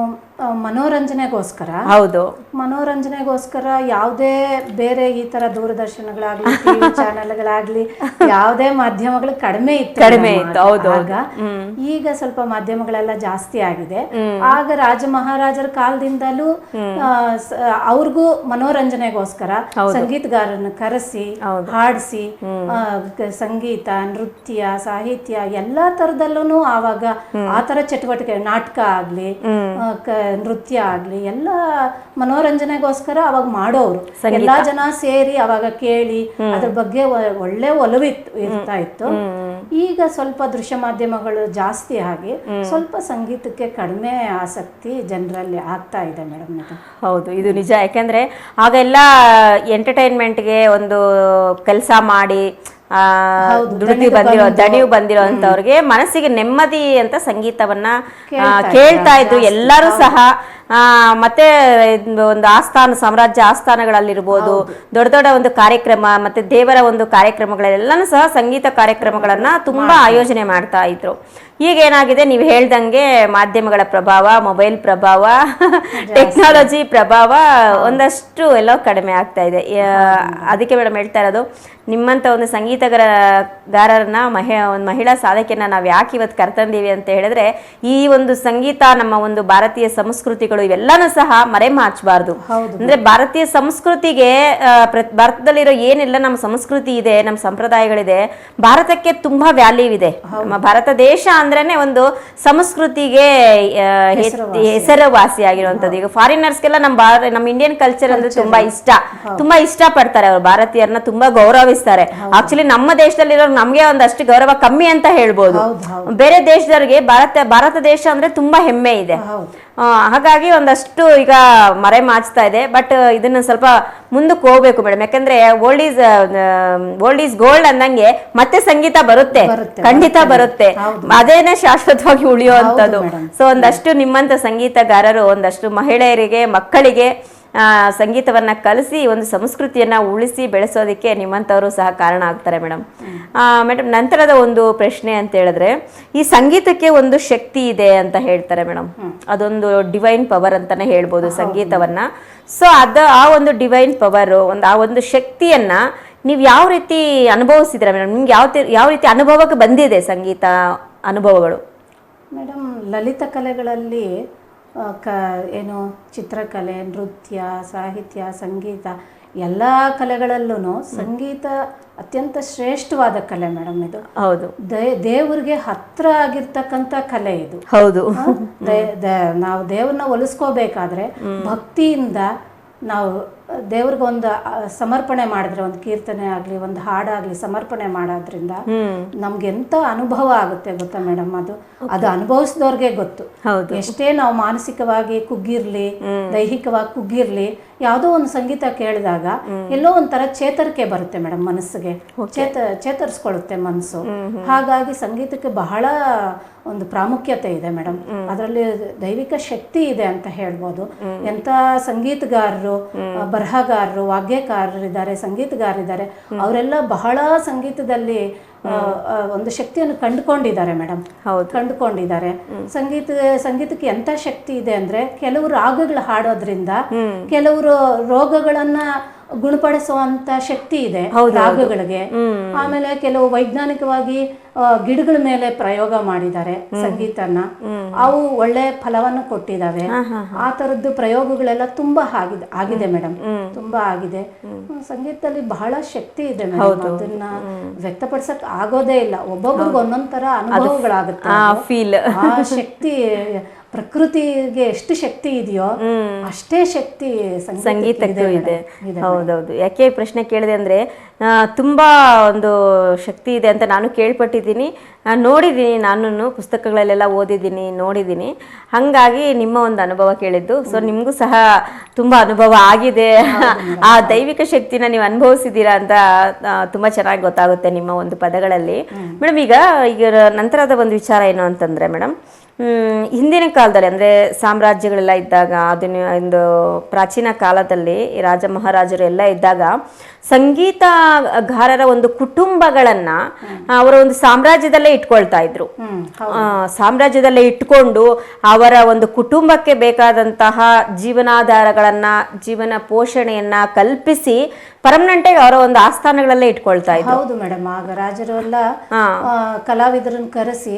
ಮನೋರಂಜನೆಗೋಸ್ಕರ, ಹೌದು, ಮನೋರಂಜನೆಗೋಸ್ಕರ ಯಾವುದೇ ಬೇರೆ ಈ ತರ ದೂರದರ್ಶನಗಳಾಗ್ಲಿ, ಟಿವಿ ಚಾನೆಲ್ಗಳಾಗ್ಲಿ, ಯಾವುದೇ ಮಾಧ್ಯಮಗಳು ಕಡಿಮೆ ಇತ್ತು ಹೌದು. ಆಗ ಈಗ ಸ್ವಲ್ಪ ಮಾಧ್ಯಮಗಳೆಲ್ಲ ಜಾಸ್ತಿ ಆಗಿದೆ. ಆಗ ರಾಜ ಮಹಾರಾಜರ ಕಾಲದಿಂದಲೂ ಅವ್ರಿಗೂ ಮನೋರಂಜನೆಗೋಸ್ಕರ ಸಂಗೀತಗಾರರನ್ನ ಕರೆಸಿ ಹಾಡಿಸಿ ಸಂಗೀತ, ನೃತ್ಯ, ಸಾಹಿತ್ಯ ಎಲ್ಲಾ ತರದಲ್ಲೂ ಆವಾಗ ಆ ತರ ಚಟುವಟಿಕೆ, ನಾಟಕ ಆಗ್ಲಿ, ನೃತ್ಯ ಆಗ್ಲಿ ಎಲ್ಲ ಮನೋರಂಜನೆಗೋಸ್ಕರ ಅವಾಗ ಮಾಡೋರು, ಎಲ್ಲಾ ಜನ ಸೇರಿ ಅವಾಗ ಕೇಳಿ ಅದ್ರ ಬಗ್ಗೆ ಒಳ್ಳೆ ಒಲವಿತ್ತು ಇರ್ತಾ ಇತ್ತು. ಈಗ ಸ್ವಲ್ಪ ದೃಶ್ಯ ಮಾಧ್ಯಮಗಳು ಜಾಸ್ತಿ ಆಗಿ ಸ್ವಲ್ಪ ಸಂಗೀತಕ್ಕೆ ಕಡಿಮೆ ಆಸಕ್ತಿ ಜನರಲ್ಲಿ ಆಗ್ತಾ ಇದೆ ಮೇಡಮ್. ಹೌದು, ಇದು ನಿಜ. ಯಾಕೆಂದ್ರೆ ಆಗೆಲ್ಲ ಎಂಟರ್ಟೈನ್ಮೆಂಟ್ಗೆ ಒಂದು ಕೆಲಸ ಮಾಡಿ ದಣಿವು ಬಂದಿರೋ ಅಂತವ್ರಿಗೆ ಮನಸ್ಸಿಗೆ ನೆಮ್ಮದಿ ಅಂತ ಸಂಗೀತವನ್ನ ಕೇಳ್ತಾ ಇದ್ರು ಎಲ್ಲರೂ ಸಹ. ಮತ್ತೆ ಒಂದು ಸಾಮ್ರಾಜ್ಯ ಆಸ್ಥಾನಗಳಲ್ಲಿರ್ಬೋದು, ದೊಡ್ಡ ದೊಡ್ಡ ಒಂದು ಕಾರ್ಯಕ್ರಮ ಮತ್ತೆ ದೇವರ ಒಂದು ಕಾರ್ಯಕ್ರಮಗಳೆಲ್ಲನೂ ಸಹ ಸಂಗೀತ ಕಾರ್ಯಕ್ರಮಗಳನ್ನ ತುಂಬಾ ಆಯೋಜನೆ ಮಾಡ್ತಾ ಇದ್ರು. ಈಗ ಏನಾಗಿದೆ, ನೀವು ಹೇಳ್ದಂಗೆ ಮಾಧ್ಯಮಗಳ ಪ್ರಭಾವ, ಮೊಬೈಲ್ ಪ್ರಭಾವ, ಟೆಕ್ನಾಲಜಿ ಪ್ರಭಾವ ಒಂದಷ್ಟು ಎಲ್ಲ ಕಡಿಮೆ ಆಗ್ತಾ ಇದೆ. ಅದಕ್ಕೆ ಮೇಡಮ್ ಹೇಳ್ತಾ ಇರೋದು, ನಿಮ್ಮಂತ ಒಂದು ಸಂಗೀತಗಾರರನ್ನ ಒಂದು ಮಹಿಳಾ ಸಾಧಕಿಯನ್ನ ನಾವು ಯಾಕೆ ಇವತ್ತು ಕರ್ತಂದೀವಿ ಅಂತ ಹೇಳಿದ್ರೆ, ಈ ಒಂದು ಸಂಗೀತ ನಮ್ಮ ಒಂದು ಭಾರತೀಯ ಸಂಸ್ಕೃತಿಗಳು ಇವೆಲ್ಲಾನು ಸಹ ಮರೆಮಾಚಬಾರ್ದು. ಅಂದ್ರೆ ಭಾರತೀಯ ಸಂಸ್ಕೃತಿಗೆ ಭಾರತದಲ್ಲಿರೋ ಏನೆಲ್ಲ ನಮ್ಮ ಸಂಸ್ಕೃತಿ ಇದೆ, ನಮ್ಮ ಸಂಪ್ರದಾಯಗಳಿದೆ, ಭಾರತಕ್ಕೆ ತುಂಬಾ ವ್ಯಾಲ್ಯೂ ಇದೆ. ನಮ್ಮ ಭಾರತ ದೇಶ ಅಂದ್ರೇನೆ ಒಂದು ಸಂಸ್ಕೃತಿಗೆ ಹೆಸರುವಾಸಿಯಾಗಿರುವಂತದ್ದು. ಈಗ ಫಾರಿನರ್ಸ್ಗೆಲ್ಲ ನಮ್ಮ ಇಂಡಿಯನ್ ಕಲ್ಚರ್ ಅಂದ್ರೆ ತುಂಬಾ ಇಷ್ಟ ಪಡ್ತಾರೆ. ಅವರು ಭಾರತೀಯರನ್ನ ತುಂಬಾ ಗೌರವಿಸ್ತಾರೆ. ಆಕ್ಚುಲಿ ನಮ್ಮ ದೇಶದಲ್ಲಿರೋ ನಮ್ಗೆ ಒಂದಷ್ಟು ಗೌರವ ಕಮ್ಮಿ ಅಂತ ಹೇಳ್ಬೋದು. ಬೇರೆ ದೇಶದವ್ರಿಗೆ ಭಾರತ ದೇಶ ಅಂದ್ರೆ ತುಂಬಾ ಹೆಮ್ಮೆ ಇದೆ. ಹಾಗಾಗಿ ಒಂದಷ್ಟು ಈಗ ಮರೆ ಮಾಚ್ತಾ ಇದೆ. ಬಟ್ ಇದನ್ನ ಸ್ವಲ್ಪ ಮುಂದಕ್ಕೆ ಹೋಗ್ಬೇಕು ಮೇಡಮ್. ಯಾಕಂದ್ರೆ ಓಲ್ಡ್ ಈಸ್ ಗೋಲ್ಡ್ ಅಂದಂಗೆ ಮತ್ತೆ ಸಂಗೀತ ಬರುತ್ತೆ, ಖಂಡಿತ ಬರುತ್ತೆ. ಅದೇನೆ ಶಾಶ್ವತವಾಗಿ ಉಳಿಯುವಂಥದ್ದು. ಸೊ ಒಂದಷ್ಟು ನಿಮ್ಮಂತ ಸಂಗೀತಗಾರರು ಒಂದಷ್ಟು ಮಹಿಳೆಯರಿಗೆ, ಮಕ್ಕಳಿಗೆ ಸಂಗೀತವನ್ನ ಕಲಿಸಿ ಒಂದು ಸಂಸ್ಕೃತಿಯನ್ನ ಉಳಿಸಿ ಬೆಳೆಸೋದಕ್ಕೆ ನಿಮ್ಮಂಥವರು ಸಹ ಕಾರಣ ಆಗ್ತಾರೆ ಮೇಡಮ್. ನಂತರದ ಒಂದು ಪ್ರಶ್ನೆ ಅಂತ ಹೇಳಿದ್ರೆ, ಈ ಸಂಗೀತಕ್ಕೆ ಒಂದು ಶಕ್ತಿ ಇದೆ ಅಂತ ಹೇಳ್ತಾರೆ ಮೇಡಮ್. ಅದೊಂದು ಡಿವೈನ್ ಪವರ್ ಅಂತಾನೆ ಹೇಳ್ಬೋದು ಸಂಗೀತವನ್ನ. ಸೊ ಆ ಒಂದು ಡಿವೈನ್ ಪವರ್, ಆ ಒಂದು ಶಕ್ತಿಯನ್ನ ನೀವು ಯಾವ ರೀತಿ ಅನುಭವಿಸಿದ್ರೆ ಮೇಡಮ್? ನಿಮ್ಗೆ ಯಾವ ರೀತಿ ಅನುಭವಕ್ಕೆ ಬಂದಿದೆ ಸಂಗೀತ ಅನುಭವಗಳು? ಮೇಡಮ್, ಲಲಿತ ಕಲೆಗಳಲ್ಲಿ ಏನು ಚಿತ್ರಕಲೆ, ನೃತ್ಯ, ಸಾಹಿತ್ಯ, ಸಂಗೀತ ಎಲ್ಲ ಕಲೆಗಳಲ್ಲೂ ಸಂಗೀತ ಅತ್ಯಂತ ಶ್ರೇಷ್ಠವಾದ ಕಲೆ ಮೇಡಮ್. ಇದು ಹೌದು, ದೇವ್ರಿಗೆ ಹತ್ರ ಆಗಿರ್ತಕ್ಕಂಥ ಕಲೆ ಇದು. ಹೌದು, ನಾವು ದೇವ್ರನ್ನ ಒಲಿಸ್ಕೋಬೇಕಾದ್ರೆ ಭಕ್ತಿಯಿಂದ ನಾವು ದೇವ್ರಿಗೆ ಒಂದು ಸಮರ್ಪಣೆ ಮಾಡಿದ್ರೆ, ಒಂದು ಕೀರ್ತನೆ ಆಗ್ಲಿ, ಒಂದು ಹಾಡಾಗ್ಲಿ ಸಮರ್ಪಣೆ ಮಾಡೋದ್ರಿಂದ ನಮ್ಗೆ ಎಂತ ಅನುಭವ ಆಗುತ್ತೆ ಗೊತ್ತಾ ಮೇಡಮ್? ಅದು ಅನುಭವಿಸಿದವ್ರಿಗೆ ಗೊತ್ತು. ಎಷ್ಟೇ ನಾವು ಮಾನಸಿಕವಾಗಿ ಕುಗ್ಗಿರ್ಲಿ, ದೈಹಿಕವಾಗಿ ಕುಗ್ಗಿರ್ಲಿ, ಯಾವುದೋ ಒಂದು ಸಂಗೀತ ಕೇಳಿದಾಗ ಎಲ್ಲೋ ಒಂಥರ ಚೇತರಿಕೆ ಬರುತ್ತೆ ಮೇಡಮ್ ಮನಸ್ಸಿಗೆ, ಚೇತರಿಸ್ಕೊಳ್ಳುತ್ತೆ ಮನಸ್ಸು. ಹಾಗಾಗಿ ಸಂಗೀತಕ್ಕೆ ಬಹಳ ಒಂದು ಪ್ರಾಮುಖ್ಯತೆ ಇದೆ ಮೇಡಮ್. ಅದರಲ್ಲಿ ದೈವಿಕ ಶಕ್ತಿ ಇದೆ ಅಂತ ಹೇಳ್ಬೋದು. ಎಂತ ಸಂಗೀತಗಾರರು, ಬರಹಗಾರರು, ವಾಗ್ಯಕಾರರಿದ್ದಾರೆ, ಸಂಗೀತಗಾರರಿದ್ದಾರೆ, ಅವರೆಲ್ಲ ಬಹಳ ಸಂಗೀತದಲ್ಲಿ ಒಂದು ಶಕ್ತಿಯನ್ನು ಕಂಡುಕೊಂಡಿದ್ದಾರೆ ಮೇಡಮ್. ಕಂಡುಕೊಂಡಿದ್ದಾರೆ. ಸಂಗೀತಕ್ಕೆ ಎಂತ ಶಕ್ತಿ ಇದೆ ಅಂದ್ರೆ, ಕೆಲವು ರಾಗಗಳು ಹಾಡೋದ್ರಿಂದ ಕೆಲವರು ರೋಗಗಳನ್ನ ಗುಣಪಡಿಸುವಂತ ಶಕ್ತಿ ಇದೆ ರಾಗಗಳಿಗೆ. ಆಮೇಲೆ ಕೆಲವು ವೈಜ್ಞಾನಿಕವಾಗಿ ಗಿಡಗಳ ಮೇಲೆ ಪ್ರಯೋಗ ಮಾಡಿದ್ದಾರೆ ಸಂಗೀತನ, ಅವು ಒಳ್ಳೆ ಫಲವನ್ನು ಕೊಟ್ಟಿದ್ದಾವೆ. ಆ ತರದ್ದು ಪ್ರಯೋಗಗಳೆಲ್ಲ ತುಂಬಾ ಆಗಿದೆ ಮೇಡಮ್, ತುಂಬಾ ಆಗಿದೆ. ಸಂಗೀತದಲ್ಲಿ ಬಹಳ ಶಕ್ತಿ ಇದೆ ಮೇಡಮ್, ಅದನ್ನ ವ್ಯಕ್ತಪಡಿಸಕ್ ಆಗೋದೇ ಇಲ್ಲ. ಒಬ್ಬೊಬ್ರಿಗೆ ಒಂದೊಂದ್ ತರ ಅನುಭವಗಳಾಗುತ್ತೆ. ಆ ಶಕ್ತಿ ಪ್ರಕೃತಿಗೆ ಎಷ್ಟು ಶಕ್ತಿ ಇದೆಯೋ ಅಷ್ಟೇ ಶಕ್ತಿ ಸಂಗೀತಕ್ಕೂ ಇದೆ. ಹೌದೌದು. ಯಾಕೆ ಪ್ರಶ್ನೆ ಕೇಳಿದೆ ಅಂದ್ರೆ, ತುಂಬಾ ಒಂದು ಶಕ್ತಿ ಇದೆ ಅಂತ ನಾನು ಕೇಳ್ಪಟ್ಟಿದ್ದೀನಿ, ನೋಡಿದ್ದೀನಿ. ನಾನು ಪುಸ್ತಕಗಳಲ್ಲೆಲ್ಲ ಓದಿದ್ದೀನಿ, ನೋಡಿದ್ದೀನಿ. ಹಾಗಾಗಿ ನಿಮ್ಮ ಒಂದು ಅನುಭವ ಕೇಳಿದ್ದು. ಸೊ ನಿಮಗೂ ಸಹ ತುಂಬಾ ಅನುಭವ ಆಗಿದೆ. ಆ ದೈವಿಕ ಶಕ್ತಿನ ನೀವು ಅನುಭವಿಸಿದ್ದೀರಾ ಅಂತ ತುಂಬಾ ಚೆನ್ನಾಗಿ ಗೊತ್ತಾಗುತ್ತೆ ನಿಮ್ಮ ಒಂದು ಪದಗಳಲ್ಲಿ ಮೇಡಮ್. ಈಗ ನಂತರದ ಒಂದು ವಿಚಾರ ಏನು ಅಂತಂದ್ರೆ ಮೇಡಮ್, ಹಿಂದಿನ ಕಾಲದಲ್ಲಿ ಅಂದರೆ ಸಾಮ್ರಾಜ್ಯಗಳೆಲ್ಲ ಇದ್ದಾಗ, ಒಂದು ಪ್ರಾಚೀನ ಕಾಲದಲ್ಲಿ ರಾಜ ಮಹಾರಾಜರು ಎಲ್ಲ ಇದ್ದಾಗ, ಸಂಗೀತಗಾರರ ಒಂದು ಕುಟುಂಬಗಳನ್ನ ಅವರ ಒಂದು ಸಾಮ್ರಾಜ್ಯದಲ್ಲೇ ಇಟ್ಕೊಳ್ತಾ ಇದ್ರು. ಸಾಮ್ರಾಜ್ಯದಲ್ಲೇ ಇಟ್ಕೊಂಡು ಅವರ ಒಂದು ಕುಟುಂಬಕ್ಕೆ ಬೇಕಾದಂತಹ ಜೀವನಾಧಾರಗಳನ್ನ, ಜೀವನ ಪೋಷಣೆಯನ್ನ ಕಲ್ಪಿಸಿ ಪರ್ಮನೆಂಟ್ ಆಗಿ ಅವರ ಒಂದು ಆಸ್ಥಾನಗಳಲ್ಲೇ ಇಟ್ಕೊಳ್ತಾ ಇದ್ರು. ಹೌದು ಮೇಡಮ್. ಆಗ ರಾಜರೆಲ್ಲ ಕಲಾವಿದರನ್ನ ಕರೆಸಿ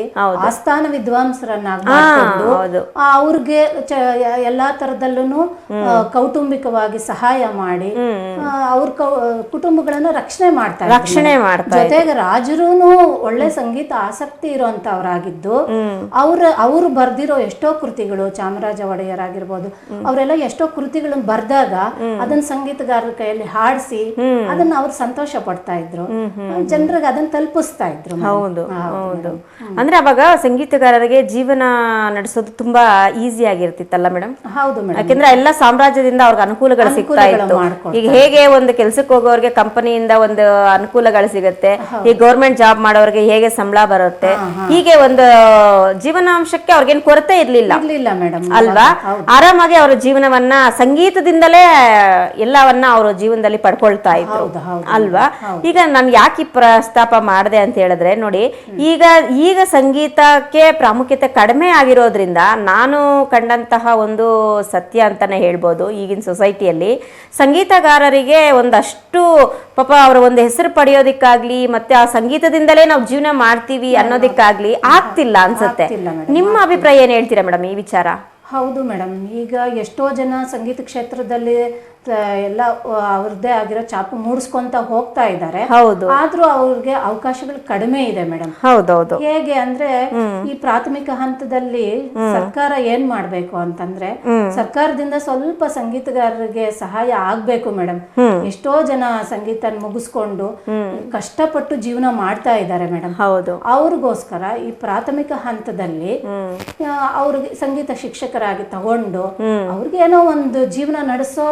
ಆಸ್ಥಾನ ವಿದ್ವಾಂಸರನ್ನಾಗಿ ಮಾಡಿಕೊಂಡು ಅವ್ರಿಗೆ ಎಲ್ಲಾ ತರದಲ್ಲೂ ಕೌಟುಂಬಿಕವಾಗಿ ಸಹಾಯ ಮಾಡಿ ಅವ್ರ ಕುಟುಂಬಗಳನ್ನ ರಕ್ಷಣೆ ಮಾಡ್ತಾರೆ. ಜೊತೆಗೆ ರಾಜರೂನು ಒಳ್ಳೆ ಸಂಗೀತ ಆಸಕ್ತಿ ಇರುವಂತವರಾಗಿದ್ದು ಅವ್ರು ಬರ್ದಿರೋ ಎಷ್ಟೋ ಕೃತಿಗಳು, ಚಾಮರಾಜ ಒಡೆಯರ್ ಆಗಿರ್ಬೋದು, ಅವರೆಲ್ಲ ಎಷ್ಟೋ ಕೃತಿಗಳನ್ನ ಬರ್ದಾಗ ಅದನ್ನ ಸಂಗೀತಗಾರರ ಕೈಯಲ್ಲಿ ಹಾಡಿಸಿ ಅದನ್ನ ಅವ್ರು ಸಂತೋಷ ಪಡ್ತಾ ಇದ್ರು, ಜನರಿಗೆ ಅದನ್ನ ತಲುಪಿಸ್ತಾ ಇದ್ರು. ಹೌದು ಹೌದು. ಅಂದ್ರೆ ಅವಾಗ ಸಂಗೀತಗಾರರಿಗೆ ಜೀವನ ನಡೆಸೋದು ತುಂಬಾ ಈಸಿ ಆಗಿರ್ತಿತ್ತಲ್ಲ ಮೇಡಮ್? ಹೌದು ಮೇಡಮ್. ಯಾಕಂದ್ರೆ ಎಲ್ಲ ಸಾಮ್ರಾಜ್ಯದಿಂದ ಅವ್ರಿಗೆ ಅನುಕೂಲಗಳು ಸಿಗ್ತಾ ಇತ್ತು. ಈಗ ಹೇಗೆ ಒಂದು ಕೆಲ್ಸಕ್ಕೆ ಹೋಗೋರಿಗೆ ಕಂಪನಿಯಿಂದ ಒಂದು ಅನುಕೂಲಗಳು ಸಿಗುತ್ತೆ, ಈ ಗೌರ್ಮೆಂಟ್ ಜಾಬ್ ಮಾಡೋರಿಗೆ ಹೇಗೆ ಸಂಬಳ ಬರುತ್ತೆ, ಹೀಗೆ ಒಂದು ಜೀವನಾಂಶಕ್ಕೆ ಅವ್ರಿಗೇನು ಕೊರತೆ ಇರ್ಲಿಲ್ಲ ಮೇಡಮ್ ಅಲ್ವಾ? ಆರಾಮಾಗಿ ಅವರ ಜೀವನವನ್ನ ಸಂಗೀತದಿಂದಲೇ ಎಲ್ಲವನ್ನ ಅವರು ಜೀವನದಲ್ಲಿ ಪಡ್ಕೊಳ್ತಾ ಇದ್ರು ಅಲ್ವಾ? ಈಗ ನಾನು ಯಾಕೆ ಪ್ರಸ್ತಾಪ ಮಾಡಿದೆ ಅಂತ ಹೇಳಿದ್ರೆ, ನೋಡಿ ಈಗ ಸಂಗೀತಕ್ಕೆ ಪ್ರಾಮುಖ್ಯತೆ ಕಡಿಮೆ ಆಗಿರೋದ್ರಿಂದ ನಾನು ಕಂಡಂತಹ ಒಂದು ಸತ್ಯ ಅಂತಾನೆ ಹೇಳ್ಬೋದು. ಈಗಿನ ಸೊಸೈಟಿಯಲ್ಲಿ ಸಂಗೀತಗಾರರಿಗೆ ಒಂದಷ್ಟು ಪಾಪ ಅವರ ಒಂದು ಹೆಸರು ಪಡೆಯೋದಿಕ್ಕಾಗ್ಲಿ ಮತ್ತೆ ಆ ಸಂಗೀತದಿಂದಲೇ ನಾವು ಜೀವನ ಮಾಡ್ತೀವಿ ಅನ್ನೋದಿಕ್ಕಾಗ್ಲಿ ಆಗ್ತಿಲ್ಲ ಅನ್ಸುತ್ತೆ. ನಿಮ್ಮ ಅಭಿಪ್ರಾಯ ಏನ್ ಹೇಳ್ತೀರಾ ಮೇಡಮ್ ಈ ವಿಚಾರ? ಹೌದು ಮೇಡಮ್. ಈಗ ಎಷ್ಟೋ ಜನ ಸಂಗೀತ ಕ್ಷೇತ್ರದಲ್ಲಿ ಎಲ್ಲ ಅವ್ರದ್ದೇ ಆಗಿರೋ ಛಾಪು ಮೂಡಿಸ್ಕೊಂತ ಹೋಗ್ತಾ ಇದ್ದಾರೆ. ಆದ್ರೂ ಅವ್ರಿಗೆ ಅವಕಾಶಗಳು ಕಡಿಮೆ ಇದೆ ಮೇಡಮ್. ಹೌದೌದು. ಹೇಗೆ ಅಂದ್ರೆ ಈ ಪ್ರಾಥಮಿಕ ಹಂತದಲ್ಲಿ ಸರ್ಕಾರ ಏನ್ ಮಾಡ್ಬೇಕು ಅಂತಂದ್ರೆ, ಸರ್ಕಾರದಿಂದ ಸ್ವಲ್ಪ ಸಂಗೀತಗಾರರಿಗೆ ಸಹಾಯ ಆಗ್ಬೇಕು ಮೇಡಮ್. ಎಷ್ಟೋ ಜನ ಸಂಗೀತ ಮುಗಿಸ್ಕೊಂಡು ಕಷ್ಟಪಟ್ಟು ಜೀವನ ಮಾಡ್ತಾ ಇದ್ದಾರೆ ಮೇಡಮ್. ಅವ್ರಿಗೋಸ್ಕರ ಈ ಪ್ರಾಥಮಿಕ ಹಂತದಲ್ಲಿ ಅವ್ರಿಗೆ ಸಂಗೀತ ಶಿಕ್ಷಕರಾಗಿ ತಗೊಂಡು ಅವ್ರಿಗೆ ಏನೋ ಒಂದು ಜೀವನ ನಡೆಸೋ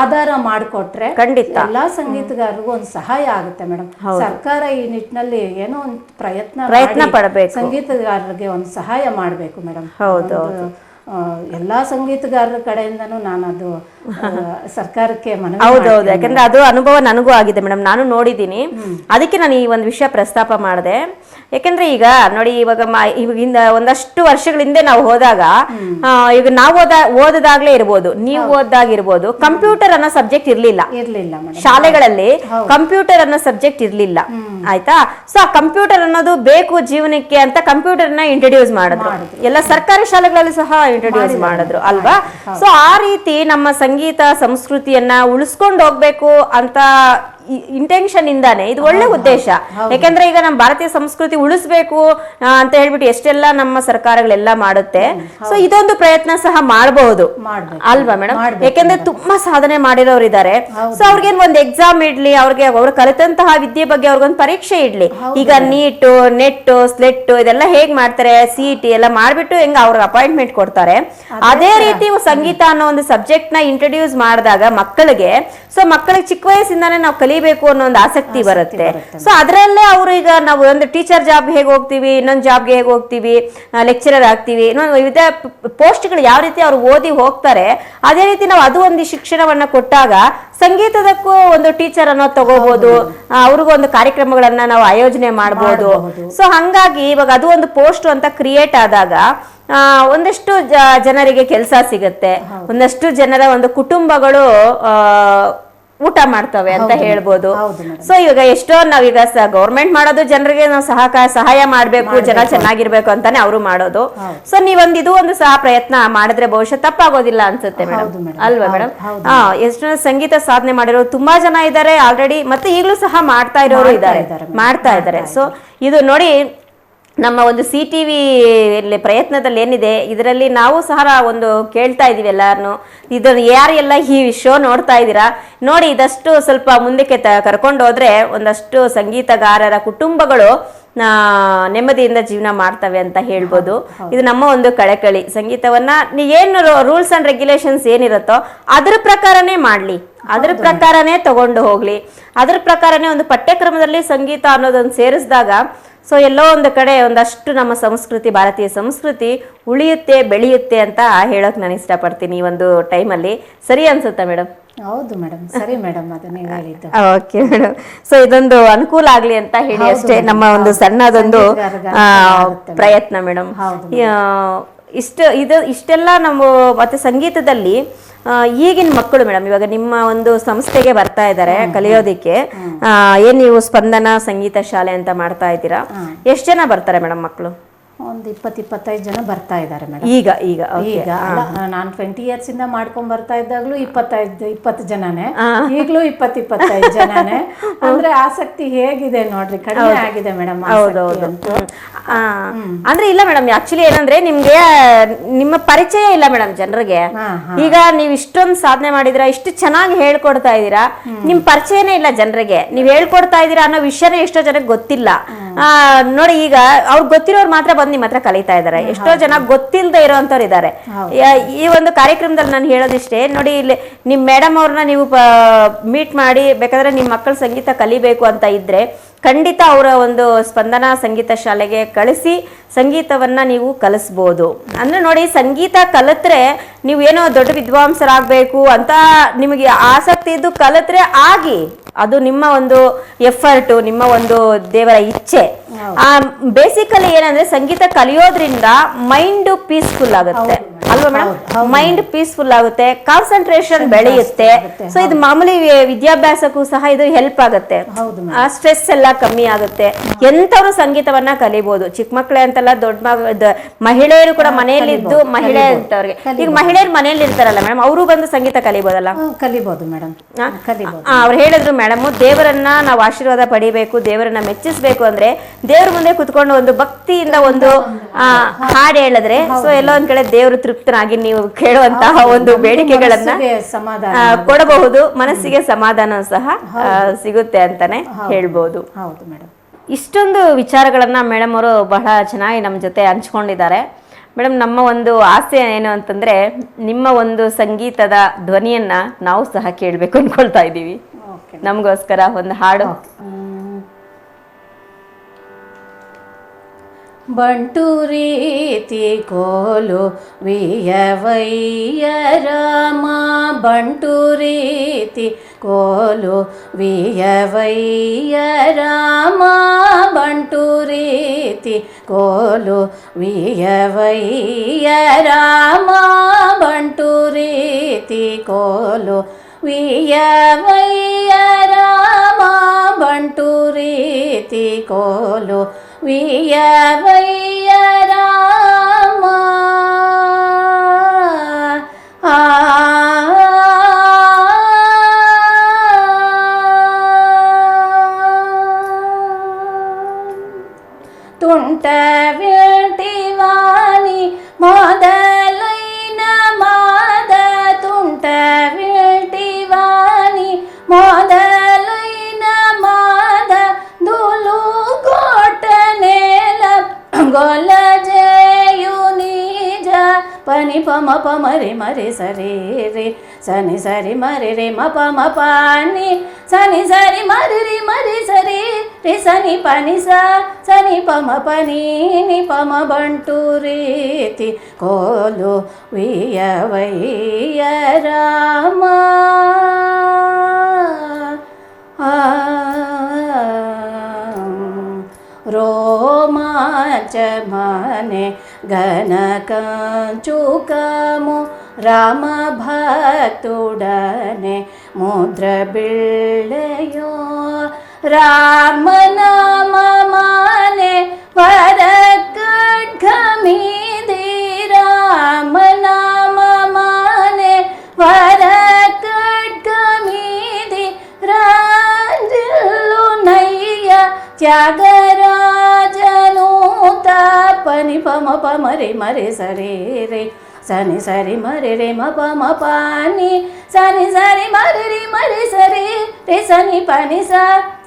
ಆಧಾರ ಮಾಡಿಕೊಟ್ರೆ ಖಂಡಿತ ಎಲ್ಲಾ ಸಂಗೀತಗಾರರಿಗೂ ಒಂದು ಸಹಾಯ ಆಗುತ್ತೆ ಮೇಡಮ್. ಸರ್ಕಾರ ಈ ನಿಟ್ಟಿನಲ್ಲಿ ಏನೋ ಒಂದು ಪ್ರಯತ್ನ ಪಡಬೇಕು, ಸಂಗೀತಗಾರರಿಗೆ ಒಂದು ಸಹಾಯ ಮಾಡಬೇಕು ಮೇಡಮ್. ಎಲ್ಲಾ ಸಂಗೀತಗಾರರ ಕಡೆಯಿಂದನೂ ನಾನು ಅದು ಸರ್ಕಾರಕ್ಕೆ ಮನವಿ. ಹೌದೌದು, ಯಾಕಂದ್ರೆ ಅದು ಅನುಭವ ನನಗೂ ಆಗಿದೆ ಮೇಡಮ್, ನಾನು ನೋಡಿದ್ದೀನಿ. ಅದಕ್ಕೆ ನಾನು ಈ ಒಂದು ವಿಷಯ ಪ್ರಸ್ತಾಪ ಮಾಡಿದೆ. ಯಾಕಂದ್ರೆ ಈಗ ನೋಡಿ, ಇವಾಗ ಒಂದಷ್ಟು ವರ್ಷಗಳ ಹಿಂದೆ ನಾವು ಹೋದಾಗ, ಈಗ ನಾವು ಓದದಾಗ್ಲೇ ಇರ್ಬೋದು, ನೀವು ಓದಾಗಿರ್ಬೋದು, ಕಂಪ್ಯೂಟರ್ ಅನ್ನೋ ಸಬ್ಜೆಕ್ಟ್ ಇರ್ಲಿಲ್ಲ ಶಾಲೆಗಳಲ್ಲಿ. ಕಂಪ್ಯೂಟರ್ ಅನ್ನೋ ಸಬ್ಜೆಕ್ಟ್ ಇರ್ಲಿಲ್ಲ, ಆಯ್ತಾ? ಸೊ ಆ ಕಂಪ್ಯೂಟರ್ ಅನ್ನೋದು ಬೇಕು ಜೀವನಕ್ಕೆ ಅಂತ ಕಂಪ್ಯೂಟರ್ ನ ಇಂಟ್ರೊಡ್ಯೂಸ್ ಮಾಡಿದ್ರು. ಎಲ್ಲ ಸರ್ಕಾರಿ ಶಾಲೆಗಳಲ್ಲಿ ಸಹ ಇಂಟ್ರೊಡ್ಯೂಸ್ ಮಾಡಿದ್ರು ಅಲ್ವಾ? ಸೊ ಆ ರೀತಿ ನಮ್ಮ ಸಂಗೀತ ಸಂಸ್ಕೃತಿಯನ್ನ ಉಳಿಸ್ಕೊಂಡು ಹೋಗ್ಬೇಕು ಅಂತ ಇಂಟೆನ್ಷನ್ ಇಂದಾನೆ ಇದು ಒಳ್ಳೆ ಉದ್ದೇಶ. ಯಾಕಂದ್ರೆ ಈಗ ನಮ್ಮ ಭಾರತೀಯ ಸಂಸ್ಕೃತಿ ಉಳಿಸ್ಬೇಕು ಅಂತ ಹೇಳ್ಬಿಟ್ಟು ಎಷ್ಟೆಲ್ಲ ನಮ್ಮ ಸರ್ಕಾರಗಳೆಲ್ಲ ಮಾಡುತ್ತೆ. ಸೊ ಇದೊಂದು ಪ್ರಯತ್ನ ಸಹ ಮಾಡಬಹುದು ಅಲ್ವಾ ಮೇಡಮ್? ಯಾಕಂದ್ರೆ ತುಂಬಾ ಸಾಧನೆ ಮಾಡಿರೋರು ಇದ್ದಾರೆ. ಸೊ ಅವ್ರಿಗೇನ್ ಒಂದು ಎಕ್ಸಾಮ್ ಇಡ್ಲಿ, ಅವ್ರು ಕಲಿತಂತಹ ವಿದ್ಯೆ ಬಗ್ಗೆ ಅವ್ರಿಗೊಂದು ಪರೀಕ್ಷೆ ಇಡ್ಲಿ. ಈಗ ನೀಟ್, ನೆಟ್, ಸ್ಲೆಟ್ ಇದೆಲ್ಲ ಹೇಗ್ ಮಾಡ್ತಾರೆ, CET ಎಲ್ಲ ಮಾಡ್ಬಿಟ್ಟು ಹೆಂಗ ಅವ್ರಿಗೆ ಅಪಾಯಿಂಟ್ಮೆಂಟ್ ಕೊಡ್ತಾರೆ, ಅದೇ ರೀತಿ ಸಂಗೀತ ಅನ್ನೋ ಒಂದು ಸಬ್ಜೆಕ್ಟ್ ನ ಇಂಟ್ರೊಡ್ಯೂಸ್ ಮಾಡಿದಾಗ ಮಕ್ಕಳಿಗೆ, ಸೊ ಮಕ್ಕಳಿಗೆ ಚಿಕ್ಕ ವಯಸ್ಸಿಂದಾನೇ ನಾವು ಕಲಿಬೇಕು ಅನ್ನೋ ಒಂದು ಆಸಕ್ತಿ ಬರುತ್ತೆ. ಸೊ ಅದರಲ್ಲೇ ಅವರು ಈಗ ನಾವು ಒಂದು ಟೀಚರ್ ಜಾಬ್ ಹೇಗೆ ಹೋಗ್ತೀವಿ, ಇನ್ನೊಂದು ಜಾಬ್ಗೆ ಹೇಗೆ ಹೋಗ್ತೀವಿ, ಲೆಕ್ಚರರ್ ಆಗ್ತೀವಿ, ಇನ್ನೊಂದು ವಿವಿಧ ಪೋಸ್ಟ್ಗಳು ಯಾವ ರೀತಿ ಅವ್ರು ಓದಿ ಹೋಗ್ತಾರೆ, ಅದೇ ರೀತಿ ನಾವು ಅದು ಒಂದು ಶಿಕ್ಷಣವನ್ನ ಕೊಟ್ಟಾಗ ಸಂಗೀತದಕ್ಕೂ ಒಂದು ಟೀಚರ್ ಅನ್ನೋ ತಗೋಬಹುದು, ಅವ್ರಿಗೂ ಒಂದು ಕಾರ್ಯಕ್ರಮಗಳನ್ನ ನಾವು ಆಯೋಜನೆ ಮಾಡಬಹುದು. ಸೊ ಹಂಗಾಗಿ ಇವಾಗ ಅದು ಒಂದು ಪೋಸ್ಟ್ ಅಂತ ಕ್ರಿಯೇಟ್ ಆದಾಗ ಒಂದಷ್ಟು ಜನರಿಗೆ ಕೆಲಸ ಸಿಗುತ್ತೆ, ಒಂದಷ್ಟು ಜನರ ಒಂದು ಕುಟುಂಬಗಳು ಊಟ ಮಾಡ್ತವೆ ಅಂತ ಹೇಳ್ಬೋದು. ಸೊ ಇವಾಗ ಎಷ್ಟೋ ನಾವೀಗ ಗೌರ್ಮೆಂಟ್ ಮಾಡೋದು ಜನರಿಗೆ ನಾವು ಸಹಾಯ ಮಾಡ್ಬೇಕು, ಜನ ಚೆನ್ನಾಗಿರ್ಬೇಕು ಅಂತಾನೆ ಅವರು ಮಾಡೋದು. ಸೊ ಇದು ಒಂದು ಸಹ ಪ್ರಯತ್ನ ಮಾಡಿದ್ರೆ ಬಹುಶಃ ತಪ್ಪಾಗೋದಿಲ್ಲ ಅನ್ಸುತ್ತೆ ಮೇಡಮ್, ಅಲ್ವಾ ಮೇಡಮ್? ಎಷ್ಟು ಸಂಗೀತ ಸಾಧನೆ ಮಾಡಿರೋರು ತುಂಬಾ ಜನ ಇದ್ದಾರೆ ಆಲ್ರೆಡಿ, ಮತ್ತೆ ಈಗಲೂ ಸಹ ಮಾಡ್ತಾ ಇದ್ದಾರೆ. ಸೊ ಇದು ನೋಡಿ, ನಮ್ಮ ಒಂದು CTV ಪ್ರಯತ್ನದಲ್ಲಿ ಏನಿದೆ, ಇದರಲ್ಲಿ ನಾವು ಸಹ ಒಂದು ಕೇಳ್ತಾ ಇದೀವಿ ಎಲ್ಲಾರನ್ನು, ಇದನ್ನು ಯಾರೆಲ್ಲ ಈ ಶೋ ನೋಡ್ತಾ ಇದ್ದೀರಾ ನೋಡಿ, ಇದಷ್ಟು ಸ್ವಲ್ಪ ಮುಂದಕ್ಕೆ ಕರ್ಕೊಂಡು ಹೋದ್ರೆ ಒಂದಷ್ಟು ಸಂಗೀತಗಾರರ ಕುಟುಂಬಗಳು ನೆಮ್ಮದಿಯಿಂದ ಜೀವನ ಮಾಡ್ತವೆ ಅಂತ ಹೇಳ್ಬೋದು. ಇದು ನಮ್ಮ ಒಂದು ಕಳಕಳಿ. ಸಂಗೀತವನ್ನ ಏನು ರೂಲ್ಸ್ ಅಂಡ್ ರೆಗ್ಯುಲೇಷನ್ಸ್ ಏನಿರುತ್ತೋ ಅದ್ರ ಪ್ರಕಾರನೇ ಮಾಡ್ಲಿ, ಅದ್ರ ಪ್ರಕಾರನೇ ತಗೊಂಡು ಹೋಗ್ಲಿ, ಅದ್ರ ಪ್ರಕಾರನೇ ಒಂದು ಪಠ್ಯಕ್ರಮದಲ್ಲಿ ಸಂಗೀತ ಅನ್ನೋದೊಂದು ಸೇರಿಸಿದಾಗ ಸೊ ಎಲ್ಲೋ ಒಂದು ಕಡೆ ಒಂದಷ್ಟು ನಮ್ಮ ಸಂಸ್ಕೃತಿ, ಭಾರತೀಯ ಸಂಸ್ಕೃತಿ ಉಳಿಯುತ್ತೆ, ಬೆಳೆಯುತ್ತೆ ಅಂತ ಹೇಳಕ್ ನಾನು ಇಷ್ಟಪಡ್ತೀನಿ ಈ ಒಂದು ಟೈಮಲ್ಲಿ. ಸರಿ ಅನ್ಸುತ್ತಾ ಮೇಡಮ್? ಹೌದು ಮೇಡಮ್, ಸರಿ ಮೇಡಮ್, ಅದನ್ನೇ ಹೇಳಿದ್ದು. Okay madam. ಸೊ ಇದೊಂದು ಅನುಕೂಲ ಆಗ್ಲಿ ಅಂತ ಹೇಳಿ ಅಷ್ಟೇ ನಮ್ಮ ಒಂದು ಸಣ್ಣದೊಂದು ಪ್ರಯತ್ನ ಮೇಡಮ್. ಇಷ್ಟೆಲ್ಲ ನಮ್ಮ ಮತ್ತೆ ಸಂಗೀತದಲ್ಲಿ ಈಗಿನ ಮಕ್ಕಳು ಮೇಡಮ್ ಇವಾಗ ನಿಮ್ಮ ಒಂದು ಸಂಸ್ಥೆಗೆ ಬರ್ತಾ ಇದ್ದಾರೆ ಕಲಿಯೋದಿಕ್ಕೆ, ಏನ್ ನೀವು ಸ್ಪಂದನ ಸಂಗೀತ ಶಾಲೆ ಅಂತ ಮಾಡ್ತಾ ಇದ್ದೀರಾ, ಎಷ್ಟು ಜನ ಬರ್ತಾರೆ ಮೇಡಮ್ ಮಕ್ಕಳು? ಒಂದು 20-25 ಜನ ಬರ್ತಾ ಇದ್ದಾರೆ ಮೇಡಮ್. ಈಗ ಈಗ ಈಗ ನಾನು 20 years ಇಂದ ಮಾಡ್ಕೊಂಡ್ ಬರ್ತಾ ಇದ್ದಾಗ್ಲೂ 20 ಜನನೇ, ಈಗಲೂ 20-25 ಜನನೇ. ಅಂದ್ರೆ ಆಸಕ್ತಿ ಹೇಗಿದೆ ನೋಡ್ರಿ, ಕಡಿಮೆ ಆಗಿದೆ ಮೇಡಮ್. ಅಂದ್ರೆ ಇಲ್ಲ ಮೇಡಮ್, ಆಕ್ಚುಲಿ ಏನಂದ್ರೆ ನಿಮ್ಗೆ ನಿಮ್ಮ ಪರಿಚಯ ಇಲ್ಲ ಮೇಡಮ್ ಜನರಿಗೆ. ಈಗ ನೀವ್ ಇಷ್ಟೊಂದು ಸಾಧನೆ ಮಾಡಿದಿರಾ, ಇಷ್ಟು ಚೆನ್ನಾಗಿ ಹೇಳ್ಕೊಡ್ತಾ ಇದೀರಾ, ನಿಮ್ ಪರಿಚಯನೇ ಇಲ್ಲ ಜನರಿಗೆ. ನೀವ್ ಹೇಳ್ಕೊಡ್ತಾ ಇದೀರಾ ಅನ್ನೋ ವಿಷಯನೇ ಎಷ್ಟೋ ಜನಕ್ಕೆ ಗೊತ್ತಿಲ್ಲ. ನೋಡಿ ಈಗ ಅವ್ರಿಗೆ ಗೊತ್ತಿರೋರು ಮಾತ್ರ ಬಂದು ನಿಮ್ಮ ಹತ್ರ ಕಲಿತಾ ಇದಾರೆ, ಎಷ್ಟೋ ಜನ ಗೊತ್ತಿಲ್ಲದೆ ಇರೋಂಥವ್ರು ಇದ್ದಾರೆ. ಈ ಒಂದು ಕಾರ್ಯಕ್ರಮದಲ್ಲಿ ನಾನು ಹೇಳೋದಿಷ್ಟೇ, ನೋಡಿ ಇಲ್ಲಿ ನಿಮ್ ಮೇಡಮ್ ಅವ್ರನ್ನ ನೀವು ಮೀಟ್ ಮಾಡಿ ಬೇಕಾದ್ರೆ ನಿಮ್ ಮಕ್ಕಳ ಸಂಗೀತ ಕಲಿಬೇಕು ಅಂತ ಇದ್ರೆ ಖಂಡಿತ ಅವರ ಒಂದು ಸ್ಪಂದನ ಸಂಗೀತ ಶಾಲೆಗೆ ಕಳಿಸಿ ಸಂಗೀತವನ್ನ ನೀವು ಕಲಿಸ್ಬೋದು. ಅಂದ್ರೆ ನೋಡಿ, ಸಂಗೀತ ಕಲಿತ್ರೆ ನೀವು ಏನೋ ದೊಡ್ಡ ವಿದ್ವಾಂಸರಾಗಬೇಕು ಅಂತ ನಿಮಗೆ ಆಸಕ್ತಿ ಇದ್ದು ಕಲಿತ್ರೆ ಆಗಿ, ಅದು ನಿಮ್ಮ ಒಂದು ಎಫರ್ಟ್, ನಿಮ್ಮ ಒಂದು ದೇವರ ಇಚ್ಛೆ. ಬೇಸಿಕಲಿ ಏನಂದ್ರೆ ಸಂಗೀತ ಕಲಿಯೋದ್ರಿಂದ ಮೈಂಡ್ ಪೀಸ್ಫುಲ್ ಆಗುತ್ತೆ ಅಲ್ವಾ ಮೇಡಮ್? ಮೈಂಡ್ ಪೀಸ್ಫುಲ್ ಆಗುತ್ತೆ, ಕಾನ್ಸಂಟ್ರೇಷನ್ ಬೆಳೆಯುತ್ತೆ. ಸೊ ಇದು ಮಾಮೂಲಿ ವಿದ್ಯಾಭ್ಯಾಸಕ್ಕೂ ಸಹ ಇದು ಹೆಲ್ಪ್ ಆಗುತ್ತೆ. ಸ್ಟ್ರೆಸ್ ಎಲ್ಲ ಕಮ್ಮಿ ಆಗುತ್ತೆ. ಎಂತವ್ರು ಸಂಗೀತವನ್ನ ಕಲಿಬಹುದು, ಚಿಕ್ಕ ಮಕ್ಕಳೇ ಅಂತಲ್ಲ, ದೊಡ್ಡ ಮಹಿಳೆಯರು ಕೂಡ ಮನೆಯಲ್ಲಿದ್ದು, ಮಹಿಳೆ ಅಂತವ್ರಿಗೆ ಈಗ ಮಹಿಳೆಯರು ಮನೆಯಲ್ಲಿ ಇರ್ತಾರಲ್ಲ ಮೇಡಮ್, ಅವರು ಬಂದು ಸಂಗೀತ ಕಲಿಬಹುದಲ್ಲ? ಕಲಿಬಹುದು ಮೇಡಮ್, ಕಲಿಬಹುದು. ಅವ್ರು ಹೇಳಿದ್ರು ಮೇಡಮ್, ದೇವರನ್ನ ನಾವು ಆಶೀರ್ವಾದ ಪಡಿಬೇಕು, ದೇವರನ್ನ ಮೆಚ್ಚಿಸ್ಬೇಕು ಅಂದ್ರೆ ದೇವ್ರ ಮುಂದೆ ಕುತ್ಕೊಂಡು ಒಂದು ಭಕ್ತಿಯಿಂದ ಒಂದು ಹಾಡು ಹೇಳಿದ್ರೆ, ಸೊ ಎಲ್ಲೋ ಒಂದ್ ಕಡೆ ದೇವರು ತೃಪ್ತನಾಗಿ ನೀವು ಕೇಳುವಂತಹ ಒಂದು ಬೇಡಿಕೆಗಳನ್ನ ಕೊಡಬಹುದು, ಮನಸ್ಸಿಗೆ ಸಮಾಧಾನ ಸಹ ಸಿಗುತ್ತೆ ಅಂತಾನೆ ಹೇಳ್ಬೋದು. ಹೌದು ಮೇಡಮ್. ಇಷ್ಟೊಂದು ವಿಚಾರಗಳನ್ನ ಮೇಡಮ್ ಅವರು ಬಹಳ ಚೆನ್ನಾಗಿ ನಮ್ಮ ಜೊತೆ ಹಂಚ್ಕೊಂಡಿದ್ದಾರೆ. ಮೇಡಮ್, ನಮ್ಮ ಒಂದು ಆಸೆ ಏನು ಅಂತಂದ್ರೆ ನಿಮ್ಮ ಒಂದು ಸಂಗೀತದ ಧ್ವನಿಯನ್ನ ನಾವು ಸಹ ಕೇಳಬೇಕು ಅನ್ಕೊಳ್ತಾ ಇದ್ದೀವಿ. ನಮಗೋಸ್ಕರ ಒಂದು ಹಾಡು. ಬಂಟು ರೀತಿ ಕೋಲು ವಿಯವಯ್ಯ ರಾಮ, ಬಂಟು ರೀತಿ ಕೋಲು ವಿಯವಯ್ಯ ರಾಮ, ಬಂಟು ರೀತಿ ಕೋಲು ವಿಯವಯ್ಯ ರಾಮ, ಬಂಟು ರೀತಿ ಕೋಲು ವಿಯವಯ್ಯ ರಾಮ, ಬಂಟು ರೀತಿ ಕೋಲು ವಿಯವಯ್ಯ ರಾಮ. ತುಂಟ ವಿಟಿವಾನಿ ಮೊದಲೈನ ಮಾದ, ತುಂಟ ವಿಟಿವಾನಿ ಮೊದಲೈನ ಮಾದ, ದುಲು ಕೋಟನೇಲ ಗೊಲ ಜಯು ನಿಜ, ಪನಿ ಪಮ ಪಮರಿ ಮರಿ ಸರಿ ರೇ ಸನಿ ಸರಿ ಮರಿ ರೇ ಮ ಪ ಮ ಪಾನಿ, ಸನಿ ಸರಿ ಮರಿ ರಿ ಮರಿ ಸರಿ ರೇ ಸನಿ ಪನಿ ಸ ಸನಿ ಪಮ ಪನಿ ನಿ ಪಮ, ಬಂಟು ರೀತಿ ಕೋಲು ವಿಯವಯ್ಯ ರಾಮ. ರೋಮಾಂಚ ಮನೆ ಘನ ಕಂಚುಕಮು, ರಾಮ ಭಕ್ತುಡನೆ ಮುದ್ರ ಬೀಳೆಯೋ, ರಾಮ ನಾಮ ಮಾನೆ ವರ ಖಡ್ಗಮೀದಿ, ರಾಮ ನಾಮ ಮಾನೆ ವರ ಖಡ್ಗಮೀದಿ, ರಾಜಲು ನಯ್ಯ ತ್ಯಾಗರಾಜನೂತ, ಪನಿ ಪಮ ಪಮರಿ ಮರಿ ಸರಿ ರೇ ಸನಿ ಸರಿ ಮರಿ ರೇ ಮ ಪ ಮ ಪಾನಿ, ಸನಿ ಸರಿ ಮರಿ ರಿ ಮರಿ ಸರಿ ರೇ ಸನಿ ಪನಿ ಸ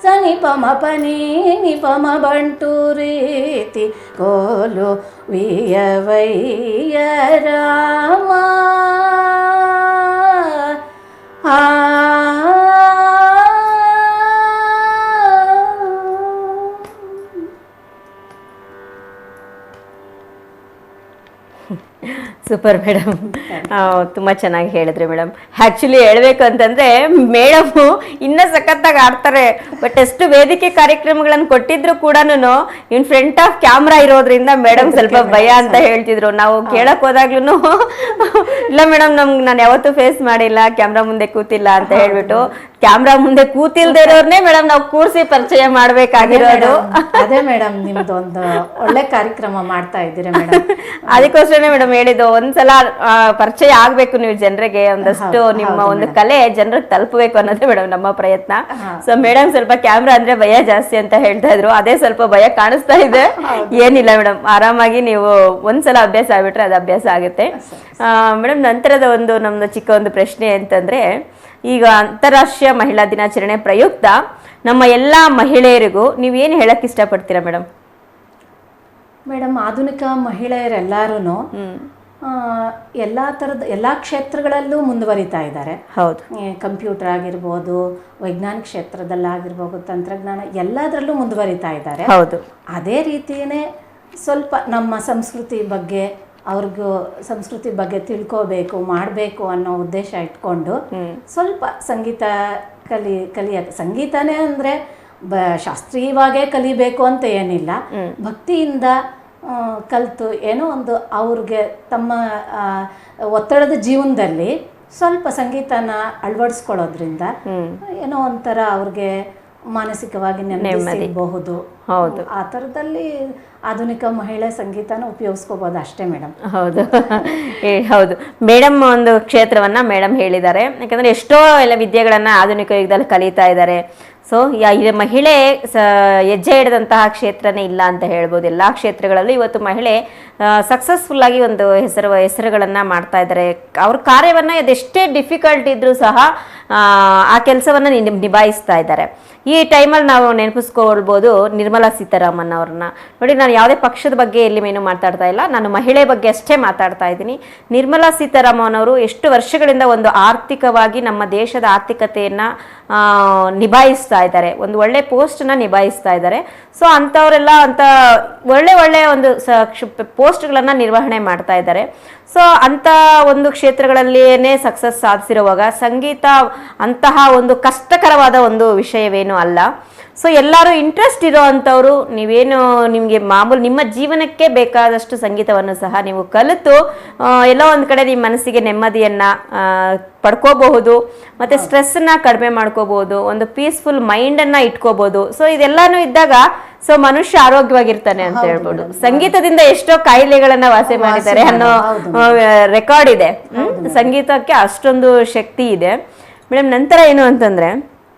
ಸನಿ ಪ ಮ ಪನಿ ನಿ ಪ ಮ, ಬಂಟು ರೀತಿ ಕೋಲು ವಿಯವಯ್ಯ ರಾಮ. ಸೂಪರ್ ಮೇಡಮ್, ತುಂಬಾ ಚೆನ್ನಾಗಿ ಹೇಳಿದ್ರಿ ಮೇಡಮ್. ಆಕ್ಚುಲಿ ಹೇಳ್ಬೇಕು ಅಂತಂದ್ರೆ ಮೇಡಮ್ ಇನ್ನ ಸಖತ್ತಾಗಿ ಆಡ್ತಾರೆ, ಬಟ್ ಎಷ್ಟು ವೇದಿಕೆ ಕಾರ್ಯಕ್ರಮಗಳನ್ನು ಕೊಟ್ಟಿದ್ರು ಕೂಡ ಇನ್ ಫ್ರಂಟ್ ಆಫ್ ಕ್ಯಾಮ್ರಾ ಇರೋದ್ರಿಂದ ಮೇಡಮ್ ಸ್ವಲ್ಪ ಭಯ ಅಂತ ಹೇಳ್ತಿದ್ರು. ನಾವು ಕೇಳಕ್ ಹೋದಾಗ್ಲೂ ಇಲ್ಲ ಮೇಡಮ್ ನಾನು ಯಾವತ್ತೂ ಫೇಸ್ ಮಾಡಿಲ್ಲ, ಕ್ಯಾಮ್ರಾ ಮುಂದೆ ಕೂತಿಲ್ಲ ಅಂತ ಹೇಳ್ಬಿಟ್ಟು, ಕ್ಯಾಮ್ರಾ ಮುಂದೆ ಕೂತಿಲ್ದೇ ಇರೋರ್ನೇ ಮೇಡಮ್ ನಾವು ಕೂರ್ಸಿ ಪರಿಚಯ ಮಾಡ್ಬೇಕಾಗಿರೋದು. ಅದೇ ಮೇಡಮ್ ನಿಮ್ದು ಒಂದು ಒಳ್ಳೆ ಕಾರ್ಯಕ್ರಮ ಮಾಡ್ತಾ ಇದ್ದೀರಾ ಮೇಡಮ್. ಅದಕ್ಕೋಸ್ಕರನೇ ಮೇಡಮ್ ಹೇಳಿದ್ದು, ಒಂದ್ಸಲ ಪರಿಚಯ ಆಗ್ಬೇಕು ನೀವು ಜನರಿಗೆ, ಒಂದಷ್ಟು ನಿಮ್ಮ ಒಂದು ಕಲೆ ಜನರಿಗೆ ತಲುಪಬೇಕು ಅನ್ನೋದೇ ಮೇಡಮ್ ನಮ್ಮ ಪ್ರಯತ್ನ. ಸೊ ಮೇಡಮ್ ಸ್ವಲ್ಪ ಕ್ಯಾಮ್ರಾ ಅಂದ್ರೆ ಭಯ ಜಾಸ್ತಿ ಅಂತ ಹೇಳ್ತಾ ಇದ್ರು, ಅದೇ ಸ್ವಲ್ಪ ಭಯ ಕಾಣಿಸ್ತಾ ಇದೆ. ಏನಿಲ್ಲ ಮೇಡಮ್, ಆರಾಮಾಗಿ ನೀವು ಒಂದ್ಸಲ ಅಭ್ಯಾಸ ಆಗ್ಬಿಟ್ರೆ ಅದು ಅಭ್ಯಾಸ ಆಗುತ್ತೆ ಮೇಡಮ್. ನಂತರದ ಒಂದು ನಮ್ದು ಚಿಕ್ಕ ಒಂದು ಪ್ರಶ್ನೆ ಅಂತಂದ್ರೆ, ಈಗ ಅಂತಾರಾಷ್ಟ್ರೀಯ ಮಹಿಳಾ ದಿನಾಚರಣೆ ಪ್ರಯುಕ್ತ ನಮ್ಮ ಎಲ್ಲಾ ಮಹಿಳೆಯರಿಗೂ ನೀವೇನು ಹೇಳಕ್ ಇಷ್ಟಪಡ್ತೀರಾ ಮೇಡಮ್? ಮೇಡಮ್, ಆಧುನಿಕ ಮಹಿಳೆಯರೆಲ್ಲರೂ ಎಲ್ಲ ಕ್ಷೇತ್ರಗಳಲ್ಲೂ ಮುಂದುವರಿತಾ ಇದ್ದಾರೆ. ಹೌದು, ಕಂಪ್ಯೂಟರ್ ಆಗಿರ್ಬೋದು, ವೈಜ್ಞಾನಿಕ ಕ್ಷೇತ್ರದಲ್ಲಾಗಿರ್ಬೋದು, ತಂತ್ರಜ್ಞಾನ ಎಲ್ಲದರಲ್ಲೂ ಮುಂದುವರಿತಾ ಇದ್ದಾರೆ. ಹೌದು, ಅದೇ ರೀತಿಯೇ ಸ್ವಲ್ಪ ನಮ್ಮ ಸಂಸ್ಕೃತಿ ಬಗ್ಗೆ ಅವ್ರಿಗೂ ಸಂಸ್ಕೃತಿ ಬಗ್ಗೆ ತಿಳ್ಕೋಬೇಕು, ಮಾಡಬೇಕು ಅನ್ನೋ ಉದ್ದೇಶ ಇಟ್ಕೊಂಡು ಸ್ವಲ್ಪ ಸಂಗೀತ ಕಲಿಯಕ್ಕೆ, ಸಂಗೀತನೇ ಅಂದರೆ ಶಾಸ್ತ್ರೀಯವಾಗೇ ಕಲಿಬೇಕು ಅಂತ ಏನಿಲ್ಲ, ಭಕ್ತಿಯಿಂದ ಕಲಿತು ಏನೋ ಒಂದು ಅವ್ರಿಗೆ ತಮ್ಮ ಒತ್ತಡದ ಜೀವನದಲ್ಲಿ ಸ್ವಲ್ಪ ಸಂಗೀತನ ಅಳವಡಿಸ್ಕೊಳ್ಳೋದ್ರಿಂದ ಏನೋ ಒಂಥರ ಅವ್ರಿಗೆ ಮಾನಸಿಕವಾಗಿ ನೆಮ್ಮದಿ ಸಿಗಬಹುದು. ಹೌದು, ಆ ಥರದಲ್ಲಿ ಆಧುನಿಕ ಮಹಿಳೆ ಸಂಗೀತನ ಉಪಯೋಗಿಸ್ಕೋಬಹುದು ಅಷ್ಟೇ ಮೇಡಮ್. ಹೌದು ಹೌದು ಮೇಡಮ್, ಒಂದು ಕ್ಷೇತ್ರವನ್ನ ಮೇಡಮ್ ಹೇಳಿದ್ದಾರೆ. ಯಾಕಂದ್ರೆ ಎಷ್ಟೋ ಎಲ್ಲ ವಿದ್ಯೆಗಳನ್ನ ಆಧುನಿಕ ಯುಗದಲ್ಲಿ ಕಲಿತಾ ಇದ್ದಾರೆ. ಸೊ ಮಹಿಳೆ ಹೆಜ್ಜೆ ಹಿಡಿದಂತಹ ಕ್ಷೇತ್ರನೇ ಇಲ್ಲ ಅಂತ ಹೇಳ್ಬೋದು. ಎಲ್ಲ ಕ್ಷೇತ್ರಗಳಲ್ಲೂ ಇವತ್ತು ಮಹಿಳೆ ಸಕ್ಸಸ್ಫುಲ್ ಆಗಿ ಒಂದು ಹೆಸರುಗಳನ್ನ ಮಾಡ್ತಾ ಇದ್ದಾರೆ. ಅವ್ರ ಕಾರ್ಯವನ್ನ ಅದೆಷ್ಟೇ ಡಿಫಿಕಲ್ಟ್ ಇದ್ರೂ ಸಹ ಆ ಕೆಲಸವನ್ನ ನಿಭಾಯಿಸ್ತಾ ಇದ್ದಾರೆ. ಈ ಟೈಮಲ್ಲಿ ನಾವು ನೆನಪಿಸ್ಕೊಳ್ಬೋದು ನಿರ್ಮಲಾ ಸೀತಾರಾಮನ್ ಅವ್ರನ್ನ. ನೋಡಿ, ನಾನು ಯಾವುದೇ ಪಕ್ಷದ ಬಗ್ಗೆ ಎಲ್ಲಿ ಏನು ಮಾತಾಡ್ತಾ ಇಲ್ಲ, ನಾನು ಮಹಿಳೆ ಬಗ್ಗೆ ಅಷ್ಟೇ ಮಾತಾಡ್ತಾ ಇದ್ದೀನಿ. ನಿರ್ಮಲಾ ಸೀತಾರಾಮನ್ ಅವರು ಎಷ್ಟು ವರ್ಷಗಳಿಂದ ಒಂದು ಆರ್ಥಿಕವಾಗಿ ನಮ್ಮ ದೇಶದ ಆರ್ಥಿಕತೆಯನ್ನ ನಿಭಾಯಿಸ್ತಾ ಇದ್ದಾರೆ, ಒಂದು ಒಳ್ಳೆ ಪೋಸ್ಟ್ನ ನಿಭಾಯಿಸ್ತಾ ಇದ್ದಾರೆ. ಸೊ ಅಂಥವರೆಲ್ಲ ಒಳ್ಳೆ ಒಂದು ಪೋಸ್ಟ್ಗಳನ್ನು ನಿರ್ವಹಣೆ ಮಾಡ್ತಾ ಇದ್ದಾರೆ. ಸೊ ಅಂಥ ಒಂದು ಕ್ಷೇತ್ರಗಳಲ್ಲಿಯೇ ಸಕ್ಸಸ್ ಸಾಧಿಸಿರುವಾಗ ಸಂಗೀತ ಅಂತಹ ಒಂದು ಕಷ್ಟಕರವಾದ ಒಂದು ವಿಷಯವೇನು ಅಲ್ಲ. ಸೊ ಎಲ್ಲರೂ ಇಂಟ್ರೆಸ್ಟ್ ಇರೋ ಅಂಥವ್ರು, ನೀವೇನು ನಿಮಗೆ ಮಾಮೂಲು ನಿಮ್ಮ ಜೀವನಕ್ಕೆ ಬೇಕಾದಷ್ಟು ಸಂಗೀತವನ್ನು ಸಹ ನೀವು ಕಲಿತು ಎಲ್ಲೋ ಒಂದು ಕಡೆ ನಿಮ್ಮ ಮನಸ್ಸಿಗೆ ನೆಮ್ಮದಿಯನ್ನು ಪಡ್ಕೋಬಹುದು, ಮತ್ತು ಸ್ಟ್ರೆಸ್ಸನ್ನು ಕಡಿಮೆ ಮಾಡ್ಕೋಬಹುದು, ಒಂದು ಪೀಸ್ಫುಲ್ ಮೈಂಡನ್ನು ಇಟ್ಕೋಬಹುದು. ಸೊ ಇದೆಲ್ಲಾನು ಇದ್ದಾಗ ಸೊ ಮನುಷ್ಯ ಆರೋಗ್ಯವಾಗಿರ್ತಾನೆ ಅಂತ ಹೇಳ್ಬೋದು. ಸಂಗೀತದಿಂದ ಎಷ್ಟೋ ಕಾಯಿಲೆಗಳನ್ನ ವಾಸಿ ಮಾಡಿದ್ದಾರೆ ಅನ್ನೋ ರೆಕಾರ್ಡ್ ಇದೆ. ಸಂಗೀತಕ್ಕೆ ಅಷ್ಟೊಂದು ಶಕ್ತಿ ಇದೆ ಮೇಡಮ್. ನಂತರ ಏನು ಅಂತಂದ್ರೆ,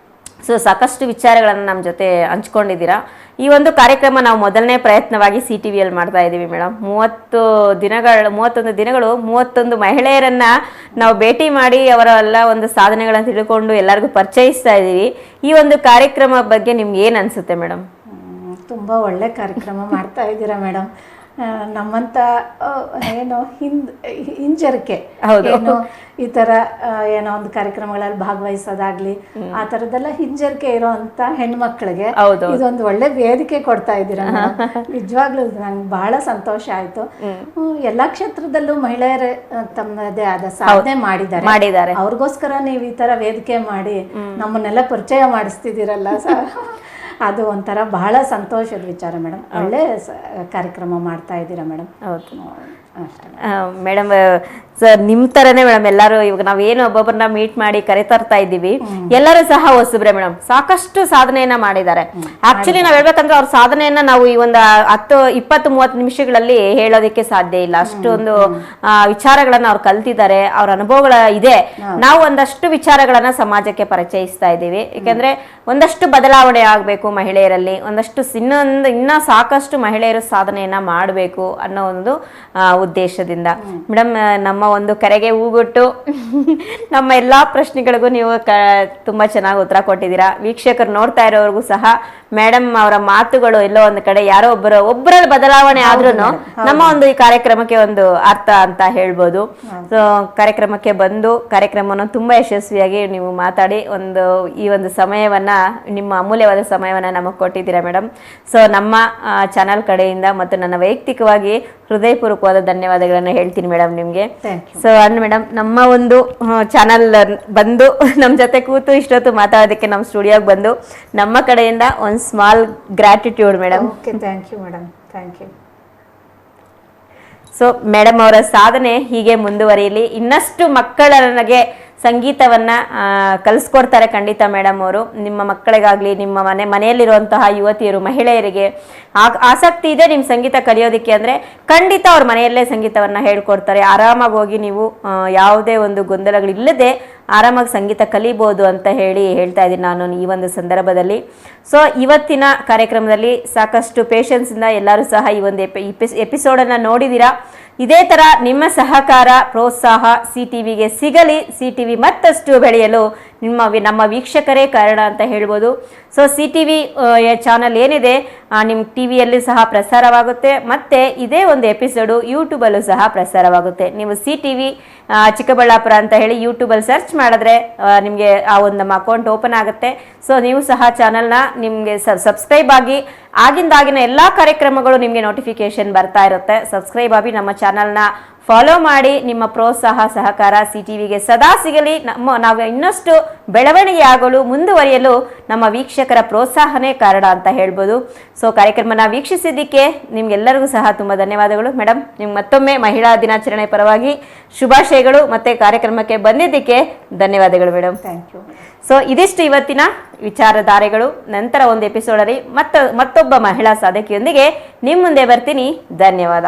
ಸೊ ಸಾಕಷ್ಟು ವಿಚಾರಗಳನ್ನು ನಮ್ಮ ಜೊತೆ ಹಂಚ್ಕೊಂಡಿದ್ದೀರಾ. ಈ ಒಂದು ಕಾರ್ಯಕ್ರಮ ನಾವು ಮೊದಲನೇ ಪ್ರಯತ್ನವಾಗಿ CTVಯಲ್ಲಿ ಮಾಡ್ತಾ ಇದ್ದೀವಿ ಮೇಡಮ್. 31 ದಿನಗಳು 31 ಮಹಿಳೆಯರನ್ನ ನಾವು ಭೇಟಿ ಮಾಡಿ ಅವರೆಲ್ಲ ಒಂದು ಸಾಧನೆಗಳನ್ನು ತಿಳ್ಕೊಂಡು ಎಲ್ಲರಿಗೂ ಪರಿಚಯಿಸ್ತಾ ಇದ್ದೀವಿ. ಈ ಒಂದು ಕಾರ್ಯಕ್ರಮ ಬಗ್ಗೆ ನಿಮ್ಗೆ ಏನು ಅನಿಸುತ್ತೆ ಮೇಡಮ್? ತುಂಬ ಒಳ್ಳೆ ಕಾರ್ಯಕ್ರಮ ಮಾಡ್ತಾ ಇದ್ದೀರಾ ಮೇಡಮ್. ನಮ್ಮಂಥ ಏನೋ ಹಿಂಜರಿಕೆ ಏನೋ ಈ ಥರ ಏನೋ ಒಂದು ಕಾರ್ಯಕ್ರಮಗಳಲ್ಲಿ ಭಾಗವಹಿಸೋದಾಗ್ಲಿ ಆ ಥರದ್ದೆಲ್ಲ ಹಿಂಜರಿಕೆ ಇರೋ ಅಂಥ ಹೆಣ್ಮಕ್ಳಿಗೆ ಇದೊಂದು ಒಳ್ಳೆ ವೇದಿಕೆ ಕೊಡ್ತಾ ಇದ್ದೀರಾ. ನಿಜವಾಗ್ಲೂ ನಂಗೆ ಬಹಳ ಸಂತೋಷ ಆಯ್ತು. ಎಲ್ಲ ಕ್ಷೇತ್ರದಲ್ಲೂ ಮಹಿಳೆಯರೇ ತಮ್ಮದೇ ಆದ ಸಾಧನೆ ಮಾಡಿದ್ದಾರೆ. ಅವ್ರಿಗೋಸ್ಕರ ನೀವು ಈ ಥರ ವೇದಿಕೆ ಮಾಡಿ ನಮ್ಮನ್ನೆಲ್ಲ ಪರಿಚಯ ಮಾಡಿಸ್ತಿದ್ದೀರಲ್ಲ ಅದು ಒಂಥರ ಬಹಳ ಸಂತೋಷದ ವಿಚಾರ ಮೇಡಮ್. ಒಳ್ಳೆ ಕಾರ್ಯಕ್ರಮ ಮಾಡ್ತಾ ಇದ್ದೀರಾ ಮೇಡಮ್. ಹೌದು ಮೇಡಮ್, ಸರ್ ನಿಮ್ಮ ಥರನೇ ಮೇಡಮ್ ಎಲ್ಲರೂ ಇವಾಗ ನಾವೇನು ಒಬ್ಬೊಬ್ಬರನ್ನ ಮೀಟ್ ಮಾಡಿ ಕರೆತರ್ತಾ ಇದ್ದೀವಿ, ಎಲ್ಲರೂ ಸಹ ಹೊಸಬ್ರೆ ಮೇಡಮ್. ಸಾಕಷ್ಟು ಸಾಧನೆಯನ್ನ ಮಾಡಿದ್ದಾರೆ. ಆಕ್ಚುಲಿ ನಾವ್ ಹೇಳ್ಬೇಕಂದ್ರೆ ಅವ್ರ ಸಾಧನೆಯನ್ನ ನಾವು ಈ ಒಂದು 10-20-30 ನಿಮಿಷಗಳಲ್ಲಿ ಹೇಳೋದಕ್ಕೆ ಸಾಧ್ಯ ಇಲ್ಲ. ಅಷ್ಟೊಂದು ವಿಚಾರಗಳನ್ನ ಅವ್ರು ಕಲ್ತಿದ್ದಾರೆ, ಅವ್ರ ಅನುಭವಗಳ ಇದೆ. ನಾವು ಒಂದಷ್ಟು ವಿಚಾರಗಳನ್ನ ಸಮಾಜಕ್ಕೆ ಪರಿಚಯಿಸ್ತಾ ಇದ್ದೀವಿ. ಯಾಕಂದ್ರೆ ಒಂದಷ್ಟು ಬದಲಾವಣೆ ಆಗ್ಬೇಕು ಮಹಿಳೆಯರಲ್ಲಿ, ಒಂದಷ್ಟು ಇನ್ನ ಸಾಕಷ್ಟು ಮಹಿಳೆಯರು ಸಾಧನೆಯನ್ನ ಮಾಡಬೇಕು ಅನ್ನೋ ಒಂದು ಉದ್ದೇಶದಿಂದ ಮೇಡಮ್ ನಮ್ಮ ಒಂದು ಕರೆಗೆ ಹೂಗೊಟ್ಟು ನಮ್ಮ ಎಲ್ಲಾ ಪ್ರಶ್ನೆಗಳಿಗೂ ನೀವು ತುಂಬಾ ಚೆನ್ನಾಗಿ ಉತ್ತರ ಕೊಟ್ಟಿದ್ದೀರಾ. ವೀಕ್ಷಕರು ನೋಡ್ತಾ ಇರೋರ್ಗೂ ಸಹ ಮೇಡಮ್ ಅವರ ಮಾತುಗಳು ಎಲ್ಲೋ ಒಂದು ಕಡೆ ಯಾರೋ ಒಬ್ಬರಲ್ಲಿ ಬದಲಾವಣೆ ಆದ್ರೂ ನಮ್ಮ ಒಂದು ಈ ಕಾರ್ಯಕ್ರಮಕ್ಕೆ ಒಂದು ಅರ್ಥ ಅಂತ ಹೇಳ್ಬೋದು. ಸೊ ಕಾರ್ಯಕ್ರಮಕ್ಕೆ ಬಂದು ಕಾರ್ಯಕ್ರಮವನ್ನು ತುಂಬಾ ಯಶಸ್ವಿಯಾಗಿ ನೀವು ಮಾತಾಡಿ ಈ ಒಂದು ಸಮಯವನ್ನ, ನಿಮ್ಮ ಅಮೂಲ್ಯವಾದ ಸಮಯವನ್ನ ನಮಗೆ ಕೊಟ್ಟಿದ್ದೀರಾ ಮೇಡಮ್. ಸೊ ನಮ್ಮ ಚಾನಲ್ ಕಡೆಯಿಂದ ಮತ್ತು ನನ್ನ ವೈಯಕ್ತಿಕವಾಗಿ ಹೃದಯಪೂರ್ವಕವಾದ ಧನ್ಯವಾದಗಳನ್ನು ಹೇಳ್ತೀನಿ ಮೇಡಮ್ ನಿಮ್ಗೆ. ಸೊ ಅಂಡ್ ಮೇಡಮ್, ನಮ್ಮ ಒಂದು ಚಾನಲ್ ಬಂದು ನಮ್ಮ ಜೊತೆ ಕೂತು ಇಷ್ಟೊತ್ತು ಮಾತಾಡೋದಕ್ಕೆ ನಮ್ಮ ಸ್ಟುಡಿಯೋಗೆ ಬಂದು ನಮ್ಮ ಕಡೆಯಿಂದ ಒಂದು small gratitude madam. Okay, thank you madam, thank you. So madam ಅವರ ಸಾಧನೆ ಹೀಗೆ ಮುಂದುವರಿಯಲಿ. ಇನ್ನಷ್ಟು ಮಕ್ಕಳಿಗೆ ಸಂಗೀತವನ್ನ ಕಲಿಸ್ಕೊಡ್ತಾರೆ ಖಂಡಿತ ಮೇಡಮ್ ಅವರು. ನಿಮ್ಮ ಮಕ್ಕಳಿಗಾಗ್ಲಿ, ನಿಮ್ಮ ಮನೆಯಲ್ಲಿರುವಂತಹ ಯುವತಿಯರು, ಮಹಿಳೆಯರಿಗೆ ಆಸಕ್ತಿ ಇದೆ ನಿಮ್ಮ ಸಂಗೀತ ಕಲಿಯೋದಕ್ಕೆ ಅಂದ್ರೆ ಖಂಡಿತ ಅವ್ರ ಮನೆಯಲ್ಲೇ ಸಂಗೀತವನ್ನ ಹೇಳ್ಕೊಡ್ತಾರೆ. ಆರಾಮಾಗಿ ಹೋಗಿ ನೀವು ಯಾವುದೇ ಒಂದು ಗೊಂದಲಗಳಿಲ್ಲದೆ ಆರಾಮಾಗಿ ಸಂಗೀತ ಕಲಿಬೋದು ಅಂತ ಹೇಳ್ತಾ ಇದ್ದೀನಿ ನಾನು ಈ ಒಂದು ಸಂದರ್ಭದಲ್ಲಿ. ಸೊ ಇವತ್ತಿನ ಕಾರ್ಯಕ್ರಮದಲ್ಲಿ ಸಾಕಷ್ಟು ಪೇಷನ್ಸ್ ಇಂದ ಎಲ್ಲರೂ ಸಹ ಈ ಒಂದು ಎಪಿಸೋಡನ್ನು ನೋಡಿದ್ದೀರಾ. ಇದೇ ಥರ ನಿಮ್ಮ ಸಹಕಾರ, ಪ್ರೋತ್ಸಾಹ CTVಗೆ ಸಿಗಲಿ. CTV ಮತ್ತಷ್ಟು ಬೆಳೆಯಲು ನಮ್ಮ ವೀಕ್ಷಕರೇ ಕಾರಣ ಅಂತ ಹೇಳ್ಬೋದು. ಸೊ CTV ಚಾನಲ್ ಏನಿದೆ ನಿಮ್ಮ ಟಿವಿಯಲ್ಲಿ ಸಹ ಪ್ರಸಾರವಾಗುತ್ತೆ, ಮತ್ತು ಇದೇ ಒಂದು ಎಪಿಸೋಡು ಯೂಟ್ಯೂಬಲ್ಲೂ ಸಹ ಪ್ರಸಾರವಾಗುತ್ತೆ. ನೀವು CTV ಚಿಕ್ಕಬಳ್ಳಾಪುರ ಅಂತ ಹೇಳಿ ಯೂಟ್ಯೂಬಲ್ಲಿ ಸರ್ಚ್ ಮಾಡಿದ್ರೆ ನಿಮಗೆ ಆ ಒಂದು ನಮ್ಮ ಅಕೌಂಟ್ ಓಪನ್ ಆಗುತ್ತೆ. ಸೊ ನೀವು ಸಹ ಚಾನಲ್ನ ನಿಮಗೆ ಸಬ್ಸ್ಕ್ರೈಬ್ ಆಗಿ ಆಗಿಂದಾಗಿನ ಎಲ್ಲ ಕಾರ್ಯಕ್ರಮಗಳು ನಿಮಗೆ ನೋಟಿಫಿಕೇಶನ್ ಬರ್ತಾ ಇರುತ್ತೆ. ಸಬ್ಸ್ಕ್ರೈಬ್ ಆಗಿ ನಮ್ಮ ಚಾನಲ್ನ ಫಾಲೋ ಮಾಡಿ. ನಿಮ್ಮ ಪ್ರೋತ್ಸಾಹ ಸಹಕಾರ CTVಗೆ ಸದಾ ಸಿಗಲಿ. ನಾವು ಇನ್ನಷ್ಟು ಬೆಳವಣಿಗೆ ಆಗಲು, ಮುಂದುವರಿಯಲು ನಮ್ಮ ವೀಕ್ಷಕರ ಪ್ರೋತ್ಸಾಹನೇ ಕಾರಣ ಅಂತ ಹೇಳ್ಬೋದು. ಸೊ ಕಾರ್ಯಕ್ರಮನ ವೀಕ್ಷಿಸಿದ್ದಕ್ಕೆ ನಿಮ್ಗೆಲ್ಲರಿಗೂ ಸಹ ತುಂಬ ಧನ್ಯವಾದಗಳು ಮೇಡಮ್. ನಿಮ್ಗೆ ಮತ್ತೊಮ್ಮೆ ಮಹಿಳಾ ದಿನಾಚರಣೆ ಪರವಾಗಿ ಶುಭಾಶಯಗಳು, ಮತ್ತೆ ಕಾರ್ಯಕ್ರಮಕ್ಕೆ ಬಂದಿದ್ದಕ್ಕೆ ಧನ್ಯವಾದಗಳು ಮೇಡಮ್. Thank you. ಸೊ ಇದಿಷ್ಟು ಇವತ್ತಿನ ವಿಚಾರಧಾರೆಗಳು. ನಂತರ ಒಂದು ಎಪಿಸೋಡಲ್ಲಿ ಮತ್ತೊಬ್ಬ ಮಹಿಳಾ ಸಾಧಕಿಯೊಂದಿಗೆ ನಿಮ್ಮ ಮುಂದೆ ಬರ್ತೀನಿ. ಧನ್ಯವಾದ.